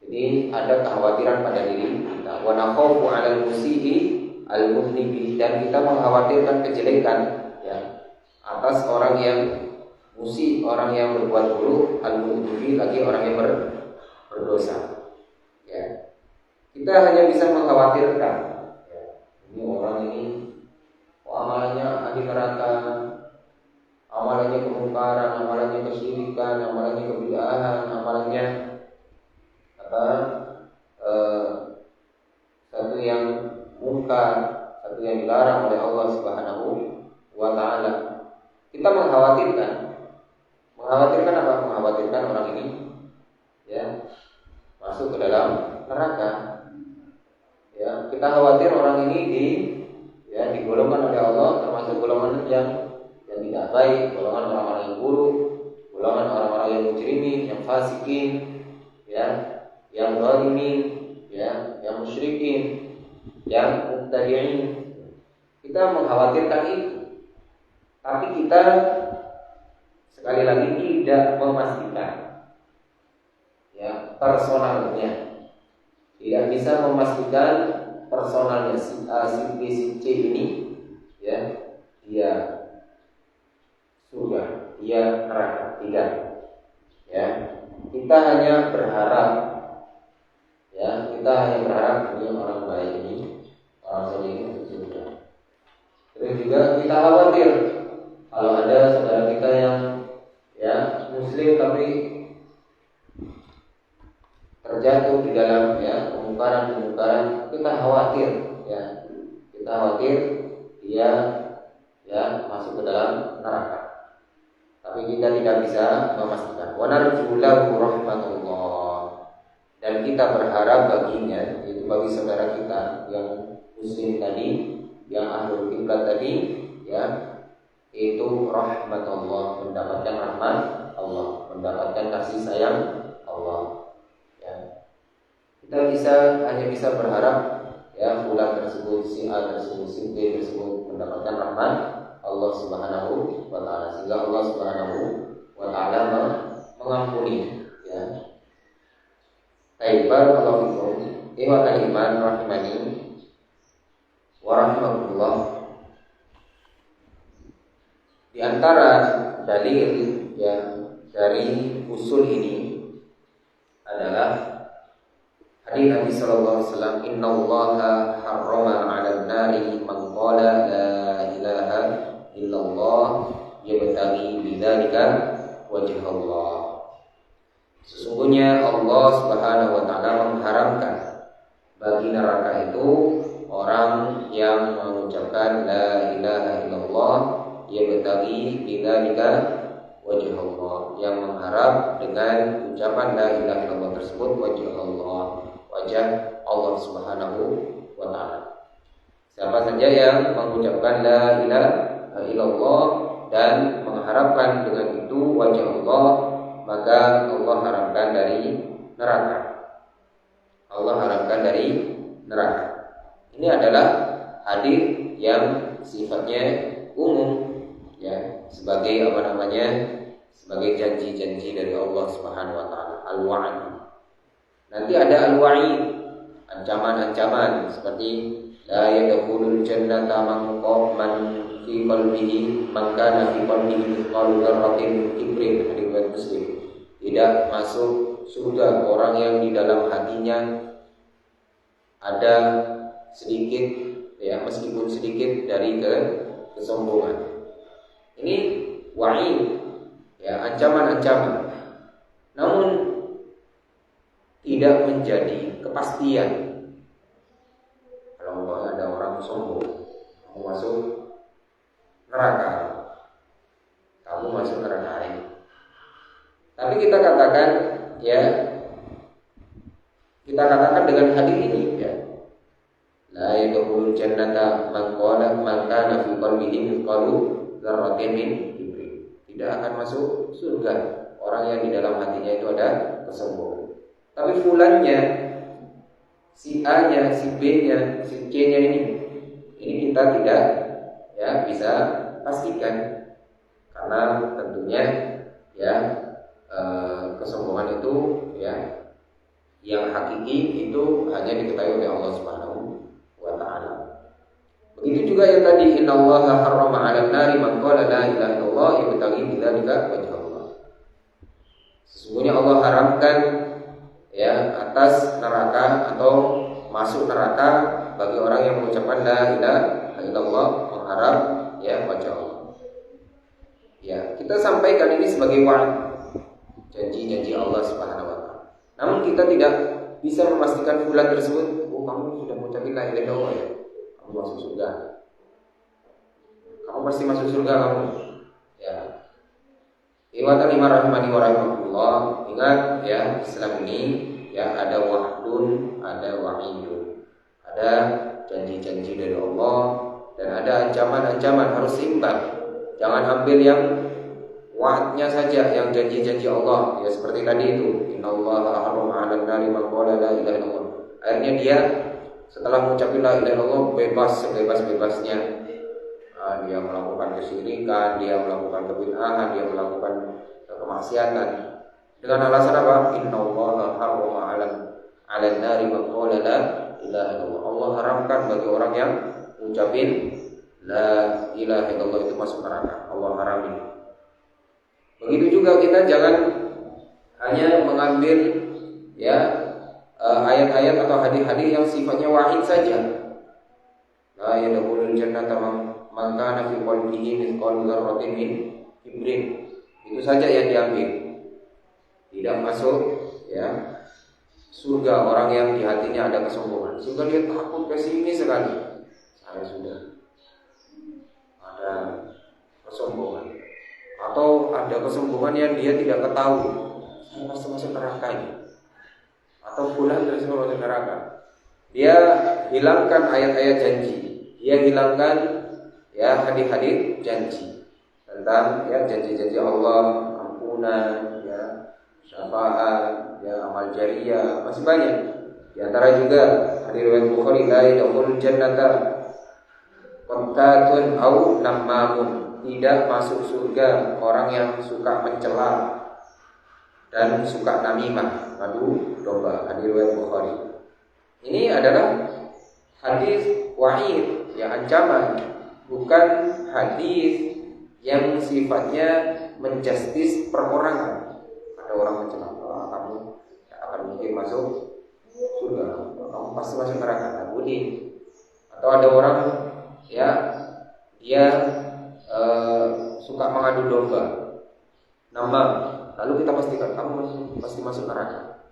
Jadi ada kekhawatiran pada diri kita. Wa nakhafu 'alal musii al-mudnibi, dan kita mengkhawatirkan kejelekan, ya, atas orang yang musi, orang yang berbuat buruk, al-mudnibi lagi orang yang berdosa. Ya. Kita hanya bisa mengkhawatirkan, ya, ini orang ini amalannya ahli neraka, amalannya kemungkaran, amalannya kesyirikan, amalannya kebid'ahan, amalannya satu yang mungkar, satu yang dilarang oleh Allah Subhanahu wa ta'ala. Kita mengkhawatirkan apa? Mengkhawatirkan orang ini, ya, masuk ke dalam neraka. Ya, kita khawatir orang ini digolongkan oleh Allah termasuk golongan yang tidak baik, golongan orang-orang yang buruk, golongan orang-orang yang mujrimin, yang fasikin, ya, yang zalimin, ya, yang musyrikin, yang mubtadi'in. Kita mengkhawatirkan itu. Tapi kita sekali lagi tidak memastikan, ya, personalnya. Tidak bisa memastikan personalnya si A, si B, si C ini, ya, dia surga, dia neraka, tidak. Ya, kita hanya berharap, ya, ini orang baik ini, orang soleh ini masuk surga. Terus juga kita khawatir kalau ada saudara kita yang, ya, muslim tapi terjatuh di dalam, ya, kemungkaran, kita khawatir, ya, dia, ya, masuk ke dalam neraka. Tapi kita tidak bisa memastikan. Wa narju lahu rahmatullah, dan kita berharap baginya, yaitu bagi saudara kita yang muslim tadi, yang ahlul kiblat tadi, ya, itu rahmatullah, mendapatkan rahmat Allah, mendapatkan kasih sayang Allah. Ya. Kita hanya bisa berharap, ya, fulan tersebut, si A tersebut, si B tersebut mendapatkan rahmat Allah Subhanahu wa ta'ala, sehingga Allah Subhanahu wa ta'ala mengampuni, ya. Barakallahu fikum. Ikhwatal iman rahimani wa rahimakumullah. Di antara dalil, ya, dari usul ini adalah hadis Nabi sallallahu alaihi wasallam, innallaha harrama 'alan nari man qala la ilaha illallah yabtaghi bidzalika wajh Allah. Sesungguhnya Allah Subhanahu wa ta'ala mengharamkan bagi neraka itu orang yang mengucapkan la ilaha illallah yabtaghi bidzalika wajh Allah, yang mengharap dengan ucapan la ilaha illallah tersebut wajh Allah Subhanahu wa ta'ala. Siapa saja yang mengucapkan la ilaha illallah dan mengharapkan dengan itu wajah Allah, maka Allah haramkan dari neraka. Allah haramkan dari neraka. Ini adalah hadis yang sifatnya umum, ya, sebagai sebagai janji-janji dari Allah Subhanahu wa ta'ala, al-wa'id. Nanti ada al-wa'id, ancaman-ancaman seperti la yadkhulul jannata man fi qalbihi man kana fi qalbihi mithqalu dzarratin min kibrin, riwayat Muslim. Tidak masuk surga orang yang di dalam hatinya ada sedikit, ya, meskipun sedikit dari kesombongan. Ini wa'id, ya, ancaman-ancaman. Namun tidak menjadi kepastian. Kalau ada orang sombong, kamu masuk neraka, kamu masuk neraka ini. Tapi kita katakan, ya, kita katakan dengan hadis ini, ya, la yadkhulul jannata man kana fi qalbihi mithqalu dzarratin min kibrin. Tidak akan masuk surga orang yang di dalam hatinya itu ada kesombongan. Tapi fulannya, si A-nya, si B-nya, si C-nya ini kita tidak ya bisa pastikan, karena tentunya ya kesombongan itu ya yang hakiki itu hanya diketahui oleh Allah Subhanahu wa taala. Begitu juga yang tadi, innallaha harrama 'alan nari man qala la ilaha illallah yabtaghi bidzalika wajha Allah. Sesungguhnya Allah haramkan ya atas neraka atau masuk neraka bagi orang yang mengucapkan la ilaha illallah mengharap ya wajah Allah. Ya, kita sampaikan ini sebagai wa'id, janji-janji Allah Subhanahu wa taala. Namun kita tidak bisa memastikan bulan tersebut, oh kamu sudah mengucapkan la ilaha illallah ya, kamu masuk surga. Kamu pasti masuk surga kamu. Ya. Iwatan lima rahmani wa rahmatullah. Ingat ya, Islam ini ya ada wa'dun, ada wa'idun. Ada janji-janji dari Allah dan ada ancaman-ancaman, harus seimbang. Jangan ambil yang wa'adnya saja, yang janji-janji Allah. Ya seperti tadi itu, innallaha harrama 'alan nari man qala la ilaha illallah. Akhirnya dia setelah mengucapkan la ilaha illallah bebas sebebas-bebasnya. Dia melakukan kesyirikan, dia melakukan kebid'ahan, dia melakukan kemaksiatan dengan alasan apa? Innallaha harrama 'alan nari man qala la ilaha illallah. Allah haramkan bagi orang yang mengucapkan la ilaha illallah itu masuk neraka. Allah haramin. Begitu juga kita jangan hanya mengambil ya ayat-ayat atau hadis-hadis yang sifatnya wahid saja. La yadkhulul jannata man kana fi qalbihi mithqalu dzarratin min kibrin. Itu saja yang diambil. Tidak masuk ya surga orang yang di hatinya ada kesombongan. Sehingga dia takut ke sini sekali. Saya sudah ada kesombongan. Atau ada kesombongan yang dia tidak ketahui, saya pasti masuk neraka ini, atau pulang dari masuk neraka. Dia hilangkan ayat-ayat janji, dia hilangkan ya hadis-hadis janji tentang ya janji-janji Allah, ampunan, ya syafaat, ya amal jariyah, masih banyak. Di antara juga hadis riwayat Bukhari, la yadkhulul jannata qattatun au namamun. Tidak masuk surga orang yang suka mencela dan suka namimah, madu domba. Hadis riwayat Bukhari. Ini adalah hadis wa'id, ya ancaman, bukan hadis yang sifatnya menjustis perorangan. Ada orang mencela, kamu akan mungkin masuk surga, kamu pasti masuk neraka, tak boleh. Atau ada orang ya dia suka mengadu domba nama, lalu kita pastikan kamu pasti masuk neraka.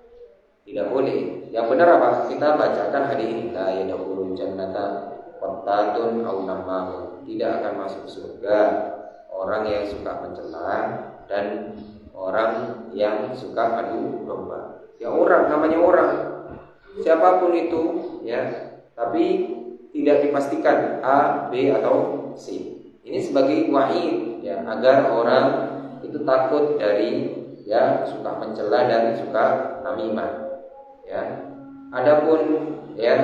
Tidak boleh. Yang benar apa? Kita bacakan hadis ini, la yadkhulul jannata qattatun aw namamun. Tidak akan masuk surga orang yang suka mencela dan orang yang suka adu domba. Ya orang, namanya orang, siapapun itu ya, tapi tidak dipastikan A, B atau C. Ini sebagai wa'id ya, agar orang itu takut dari ya suka mencela dan suka namimah. Ya. Adapun ya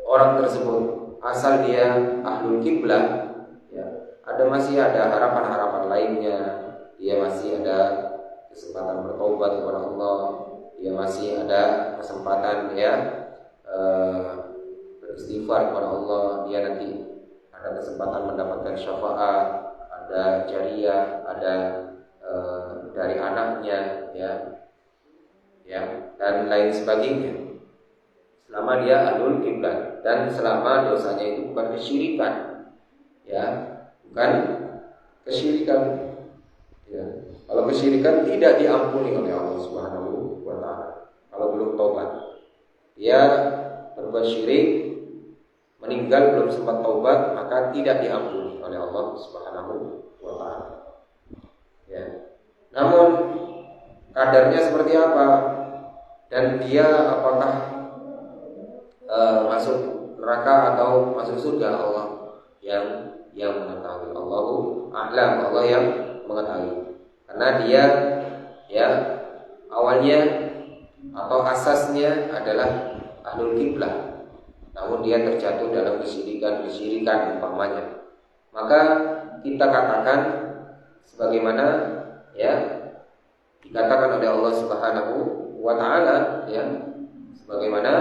orang tersebut asal dia ahlul kiblah, ya, masih ada harapan-harapan lainnya, dia masih ada kesempatan bertobat kepada Allah, dia masih ada kesempatan ya beristighfar kepada Allah, dia nanti ada kesempatan mendapatkan syafaat, ada jariyah, ada dari anaknya, ya, dan lain sebagainya. Selama dia ahlul kiblat dan selama dosanya itu bukan kesyirikan, ya, bukan kesyirikan. Ya. Kalau kesyirikan tidak diampuni oleh Allah Subhanahu wa taala. Kalau belum taubat, dia berbuat syirik, meninggal belum sempat taubat, maka tidak diampuni oleh Allah Subhanahu wa taala. Ya. Namun kadarnya seperti apa dan dia apakah masuk neraka atau masuk surga, Allah yang mengetahui. Allahu a'lam, Allah yang mengetahui. Karena dia ya awalnya atau asasnya adalah ahlul kiblah, namun dia terjatuh dalam kesyirikan umpamanya, maka kita katakan sebagaimana ya dikatakan oleh Allah Subhanahu wa taala, ya sebagaimana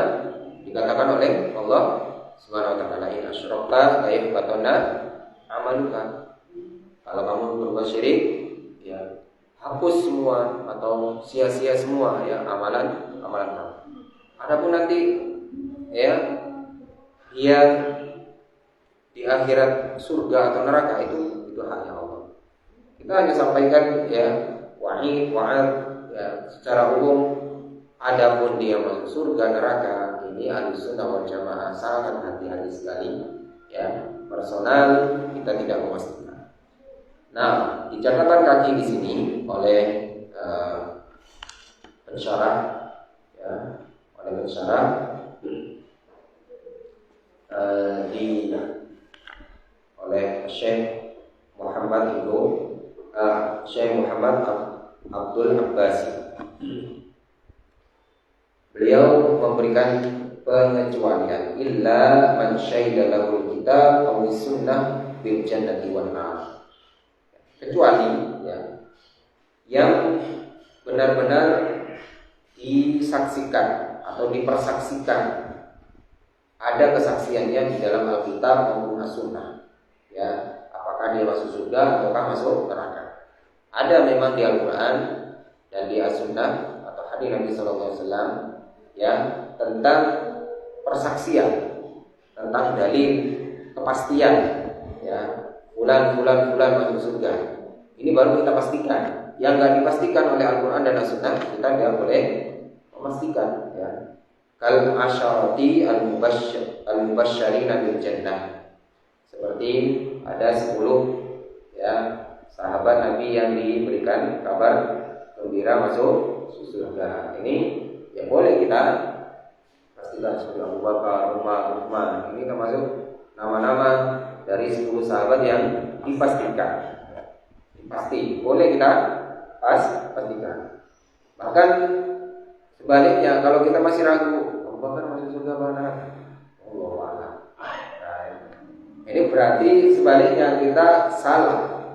dikatakan oleh Allah Subhanahu wa taala, "In asyrakta la yahbatanna amaluka." Kalau kamu berbuat syirik, ya hapus semua atau sia-sia semua ya amalan kamu. Adapun nanti ya dia di akhirat surga atau neraka itu haknya Allah. Kita hanya sampaikan ya wa'id ya secara umum. Adapun dia masuk surga neraka, ini Ahlussunnah wal Jamaah sangat hati-hati sekali ya. Personal kita tidak memastikan. Nah, di catatan kaki di sini oleh pensyarah ya, oleh Syekh Muhammad Abdul Abbasi. Beliau memberikan pengecualian, illa man syahida lahul kitab aw sunnah bil jannati wan nar. Kecuali ya yang benar-benar disaksikan atau dipersaksikan, ada kesaksiannya di dalam Alkitab maupun As-Sunnah, ya apakah dia masuk surga ataukah masuk neraka. Ada memang di Al-Quran dan di As-Sunnah atau hadis Nabi Sallallahu Alaihi Wasallam ya tentang persaksian, tentang dalil kepastian, ya fulan masuk surga. Ini baru kita pastikan. Yang nggak dipastikan oleh Al-Quran dan As-Sunnah kita tidak boleh memastikan. Ya. Kal asyarati al-mubasysyirina bil jannah. Seperti ada 10 ya sahabat Nabi yang diberikan kabar gembira masuk surga. Ini ya boleh kita pastikan seperti Abu Bakar, Umar, Utsman. Ini termasuk nama-nama dari 10 sahabat yang dipastikan. Pasti boleh kita pastikan. Bahkan sebaliknya kalau kita masih ragu, Abu Bakar masuk surga mana? Allah Allah. Nah, ini berarti sebaliknya kita salah.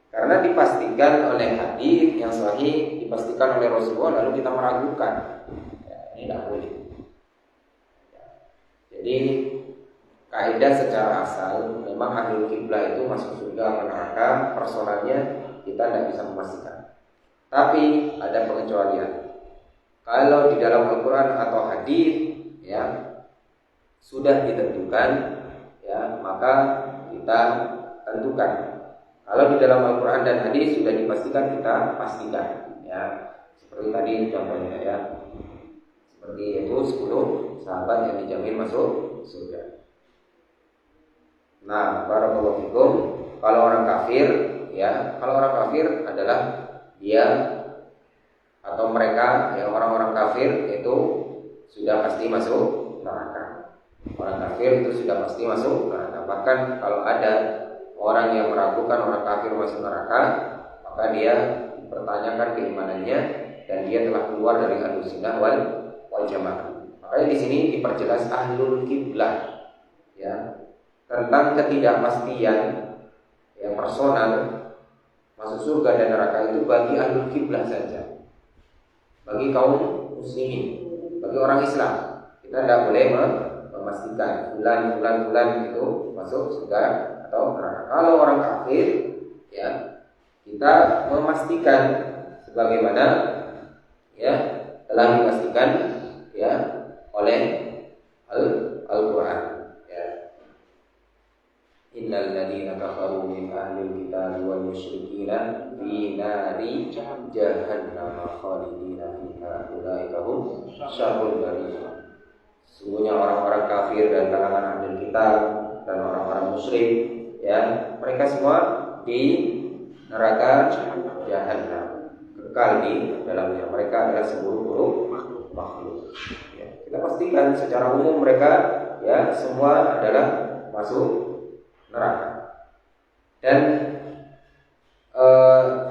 Karena dipastikan oleh hadis yang sahih, dipastikan oleh Rasulullah, lalu kita meragukan. Ya, ini tidak boleh. Ya. Jadi kaidah secara asal memang ahlul kiblah itu masuk surga atau neraka, personalnya kita tidak bisa memastikan. Tapi ada pengecualian. Kalau di dalam Al-Quran atau hadis ya sudah ditentukan, ya maka kita tentukan. Kalau di dalam Al-Quran dan hadis sudah dipastikan, kita pastikan. Ya seperti tadi contohnya ya, seperti itu 10 sahabat yang dijamin masuk surga. Nah, barakallahu fikum. Kalau orang kafir, ya, kalau orang kafir adalah dia atau mereka, ya orang-orang kafir itu sudah pasti masuk neraka. Orang kafir itu sudah pasti masuk neraka. Bahkan kalau ada orang yang meragukan orang kafir masuk neraka, maka dia dipertanyakan keimanannya dan dia telah keluar dari Ahlussunnah wal Jamaah. Makanya di sini diperjelas ahlul kiblah, ya. Tentang ketidakpastian yang personal masuk surga dan neraka itu bagi ahlul kiblah saja, bagi kaum muslimin, bagi orang Islam kita tidak boleh memastikan bulan itu masuk surga atau neraka. Kalau orang kafir ya kita memastikan sebagaimana ya telah dipastikan ya oleh Al-Quran. Innal ladzina kafaru min ahlil kitabi wal musyrikina fi nari jahannam khalidina fiha ulaika hum syarrul bariyah. Sesungguhnya orang-orang kafir dan kalangan ahlul kitab dan orang-orang musyrik ya mereka semua di neraka jahannam, kekal di dalamnya. Mereka adalah seburuk-buruk makhluk. Ya, kita pastikan secara umum mereka ya semua adalah masuk neraka. Dan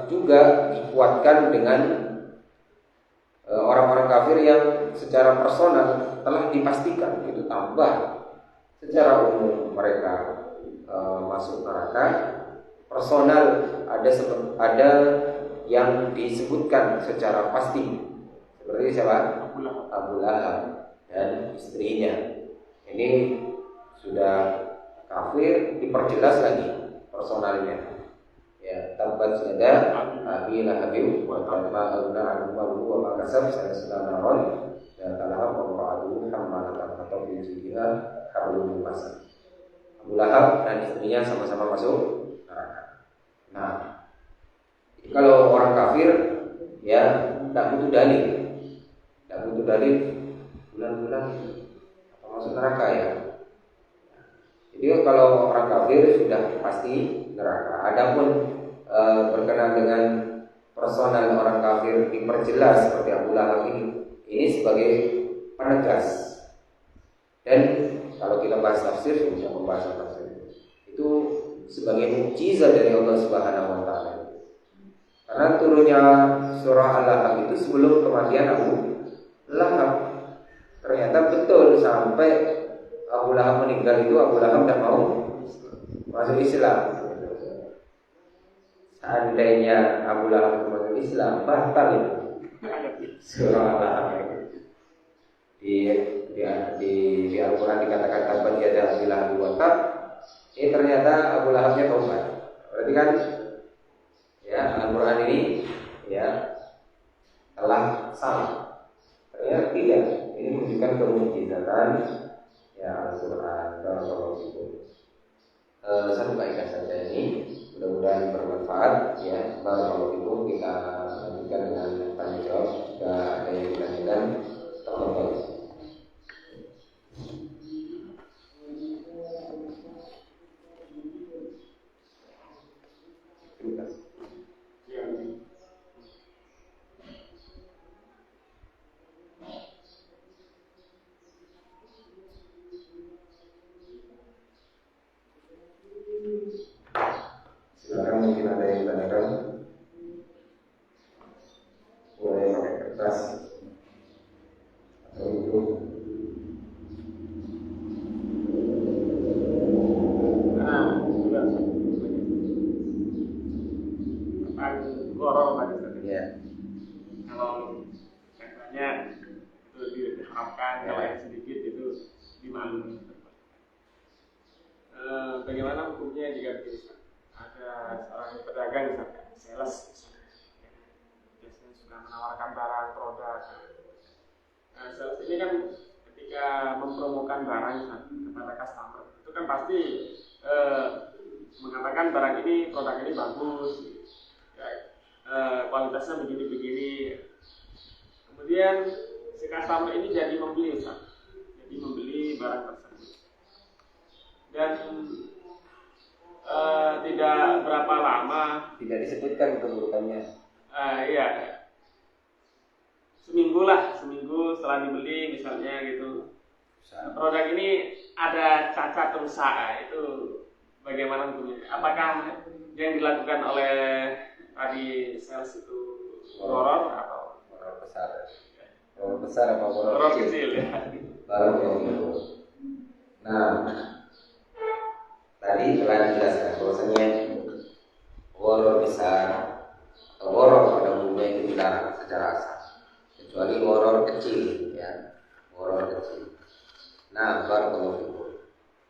juga dikuatkan dengan orang-orang kafir yang secara personal telah dipastikan itu tambah secara umum mereka masuk neraka. Personal ada yang disebutkan secara pasti seperti siapa? Abu Lahab dan istrinya. Ini sudah kafir, diperjelas lagi personalnya. Ya, tabbat yada abi lahabin wa tabba agna anhu maluhu wa ma kasab sayasla naron dan talahab wa ra'aduhu hammalatan hatab fi jidiha hablum min masad. Abu Lahab dan istrinya sama-sama masuk neraka. Nah, kalau orang kafir ya tidak butuh dalil bulan-bulan apa masuk neraka ya. Jadi kalau orang kafir sudah pasti neraka. Adapun berkenaan dengan personal orang kafir diperjelas seperti Abu Lahab ini sebagai penegas. Dan kalau kita bahas tafsir, bisa membahas tafsir itu sebagai mukjizat dari Allah Subhanahu wa taala. Karena turunnya surah Al-Lahab itu sebelum kematian Abu Lahab. Ternyata betul sampai Abu Lahab meninggal itu Abu Lahab tidak mau masuk Islam. Seandainya Abu Lahab masuk Islam, batal itu surah Al-Lahab. Di Al-Quran dikatakan tabbat yada abi lahab wa tab. Ternyata Abu Lahabnya taubat. Berarti kan ya Al-Quran ini ya telah salah. Ternyata tidak. Ini menunjukkan kemujizatan ya Al-Quran. Satu kaidah saja ini, mudah-mudahan bermanfaat ya. Kalau itu kita lanjutkan dengan tanya jawab. Jika ada yang ditanyakan, tolong. Silakan, mungkin ada yang tanyakan. Boleh pakai kertas atau itu. Goror pada saat itu. Ya. Kalau katanya itu diharapkan, kalau yang sedikit itu dimaklumi. Bagaimana hukumnya jika ada seorang pedagang misalkan, sales biasanya sudah menawarkan barang produk. Sales ini kan ketika mempromokan barang kepada customer itu kan pasti mengatakan barang ini, produk ini bagus, ya, kualitasnya begini-begini. Kemudian si customer ini jadi membeli barang tersebut. Dan tidak berapa lama, tidak disebutkan keburukannya. Iya, seminggu setelah dibeli misalnya gitu, produk ini ada cacat rusak. Itu bagaimana hukumnya? Apakah yang dilakukan oleh tadi sales itu goror atau Goror besar? Goror besar apa goror kecil ya? Baru. Nah, tadi telah dijelaskan bahwasanya goror besar atau goror pada umumnya itu dilarang secara asal, kecuali goror kecil ya, goror kecil. Nah,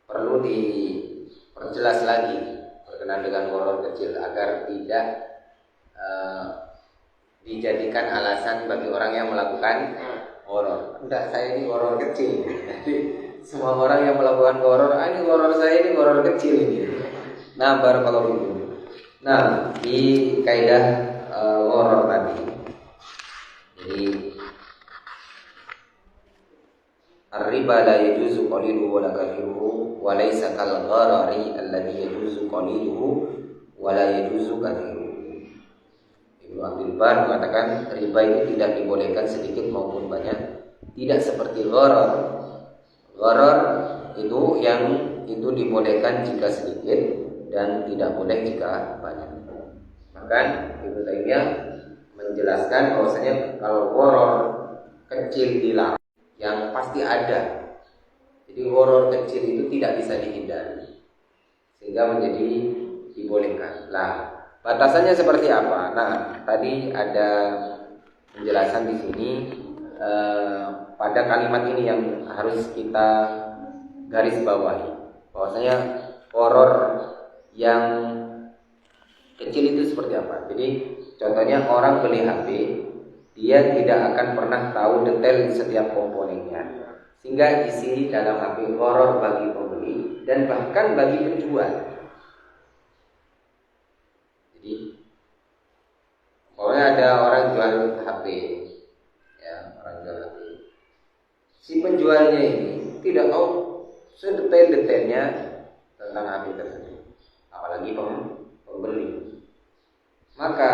perlu diperjelas lagi berkenaan dengan goror kecil agar tidak dijadikan alasan bagi orang yang melakukan goror. Enggak, saya ini goror kecil. Jadi semua orang yang melakukan goror, ini goror saya ini goror kecil ini. Nah, barakallahu fikum. Nah, di kaidah goror tadi. Jadi ar-riba la yajuzu qaliluhu wa la kathiruhu wa laysa kal gharari alladhi yajuzu qaliluhu wa la yajuzu kathiruhu. Ibnu Abdul Bar mengatakan riba itu tidak dibolehkan sedikit maupun banyak. Tidak seperti gharar. Gharar itu yang itu dibolehkan jika sedikit dan tidak boleh jika banyak. Bahkan Ibnu Taimiyah menjelaskan bahwasanya kalau horor kecil dilarang yang pasti ada. Jadi horor kecil itu tidak bisa dihindari sehingga menjadi dibolehkan. Nah, batasannya seperti apa? Nah, tadi ada penjelasan di sini pada kalimat ini yang harus kita garis bawahi. Bahwasanya horor yang kecil itu seperti apa? Jadi contohnya orang beli HP, dia tidak akan pernah tahu detail setiap komponennya, sehingga isi dalam HP horor bagi pembeli dan bahkan bagi penjual. Jadi pokoknya ada orang jual HP, ya, orang jual HP. Si penjualnya ini tidak tahu sedetail-detailnya tentang HP tersebut, apalagi pembeli. Maka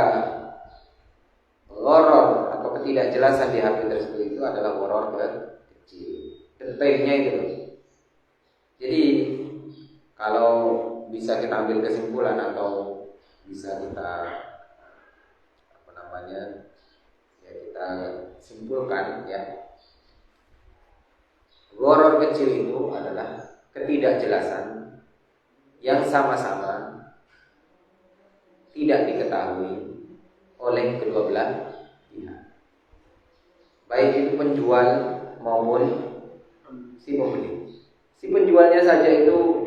horor atau ketidakjelasan di HP tersebut itu adalah horor kecil. Detailnya itu. Jadi kalau bisa kita ambil kesimpulan atau bisa kita kita simpulkan ya, horor kecil itu adalah ketidakjelasan yang sama-sama tidak diketahui oleh kedua belah pihak, baik itu penjual maupun si pembeli. Si penjualnya saja itu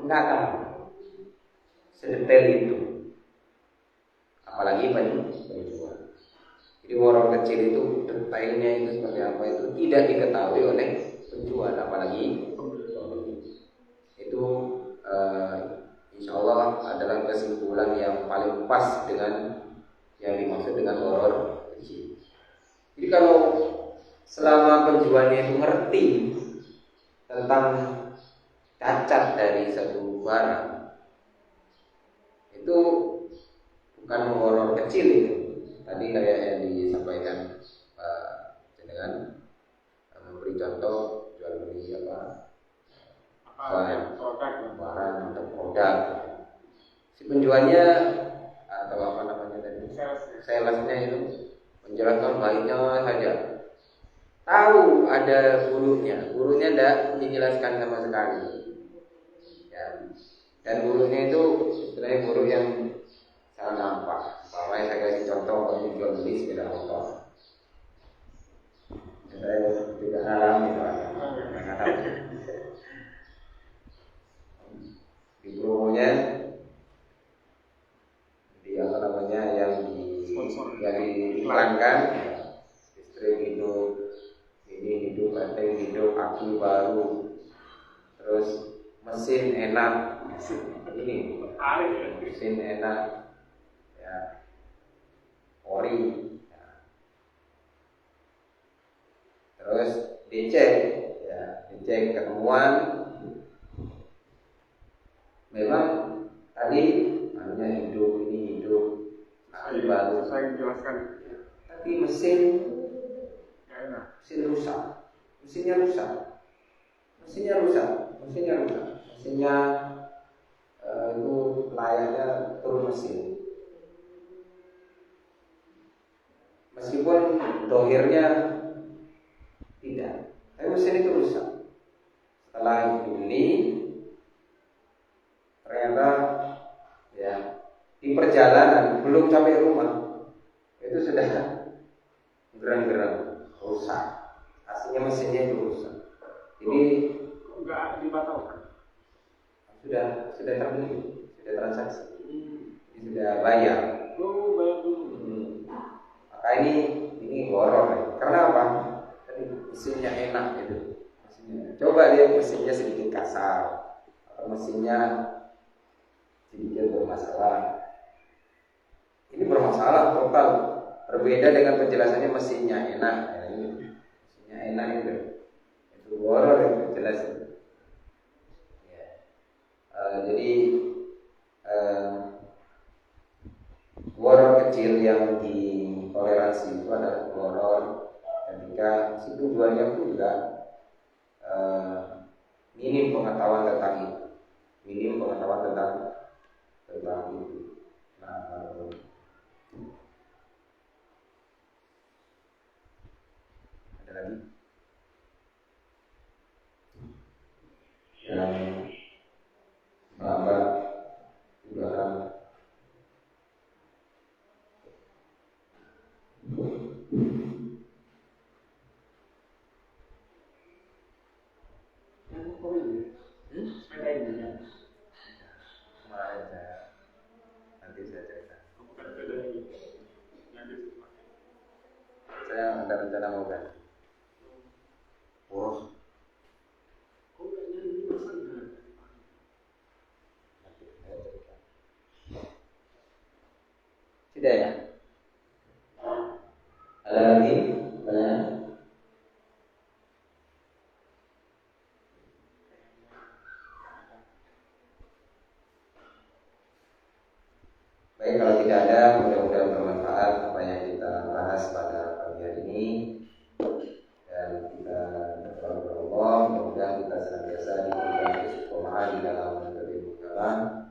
nggak tahu sedetail itu, apalagi penjual. Jadi horor kecil itu detailnya itu seperti apa itu tidak diketahui oleh penjual, apalagi pembeli. Itu insya Allah adalah kesimpulan yang paling pas dengan yang dimaksud dengan horor kecil. Jadi kalau selama penjualnya itu ngerti tentang cacat dari satu barang, itu bukan horor kecil itu. Tadi kayak yang disampaikan dengan memberi contoh jual beli barang atau produk. Si penjualnya atau apa namanya tadi, salesnya itu menjelaskan baiknya saja, tahu ada gurunya tidak dijelaskan sama sekali ya. Dan gurunya itu sebenarnya guru yang sangat nampak. Bahwa saya kasih contoh untuk jual beli sepeda motor, saya juga alami di promonya di apa namanya yang diiklankan, listrik hidup, ini hidup, baterai hidup, aki baru, terus mesin enak, ini mesin enak ya, ori ya. Terus dicek ketemuan memang tadi hanya hidup, ini hidup, aki baru, saya menjelaskan, tapi mesin rusak, mesinnya itu layaknya turun mesin. Meskipun dohirnya tidak, tapi mesin itu rusak. Setelah dibeli, ternyata ya di perjalanan belum sampai rumah itu sudah gerang-gerang rusak. Aslinya mesinnya itu rusak. Jadi enggak dibatalkan. Sudah terbeli, sudah transaksi, sudah bayar. Bayar dulu. Maka ini horor ya. Karena apa? Mesinnya enak gitu. Coba lihat mesinnya sedikit kasar, atau mesinnya sedikit bermasalah. Ini bermasalah total. Berbeda dengan penjelasannya mesinnya enak. Ya, ini mesinnya enak itu horor yang jelas. Jadi horor kecil yang ditoleransi itu adalah horor ketika si penjualnya pun juga minim pengetahuan tentang itu, tentang itu. Nah, kemarin nanti saya cerita. Bukan beda lagi. Yang di situ. Saya ada rencana mau ganti. Urus. Kok kayaknya ini pesan Nanti saya cerita. Tidak ya? Ada lagi? Banyak? Baik, kalau tidak ada, mudah-mudahan bermanfaat apa yang kita bahas pada pagi hari ini. Dan kita berdoa kepada Allah, mudah-mudahan kita senantiasa diberikan istiqomah di dalam menuntut ilmu agama.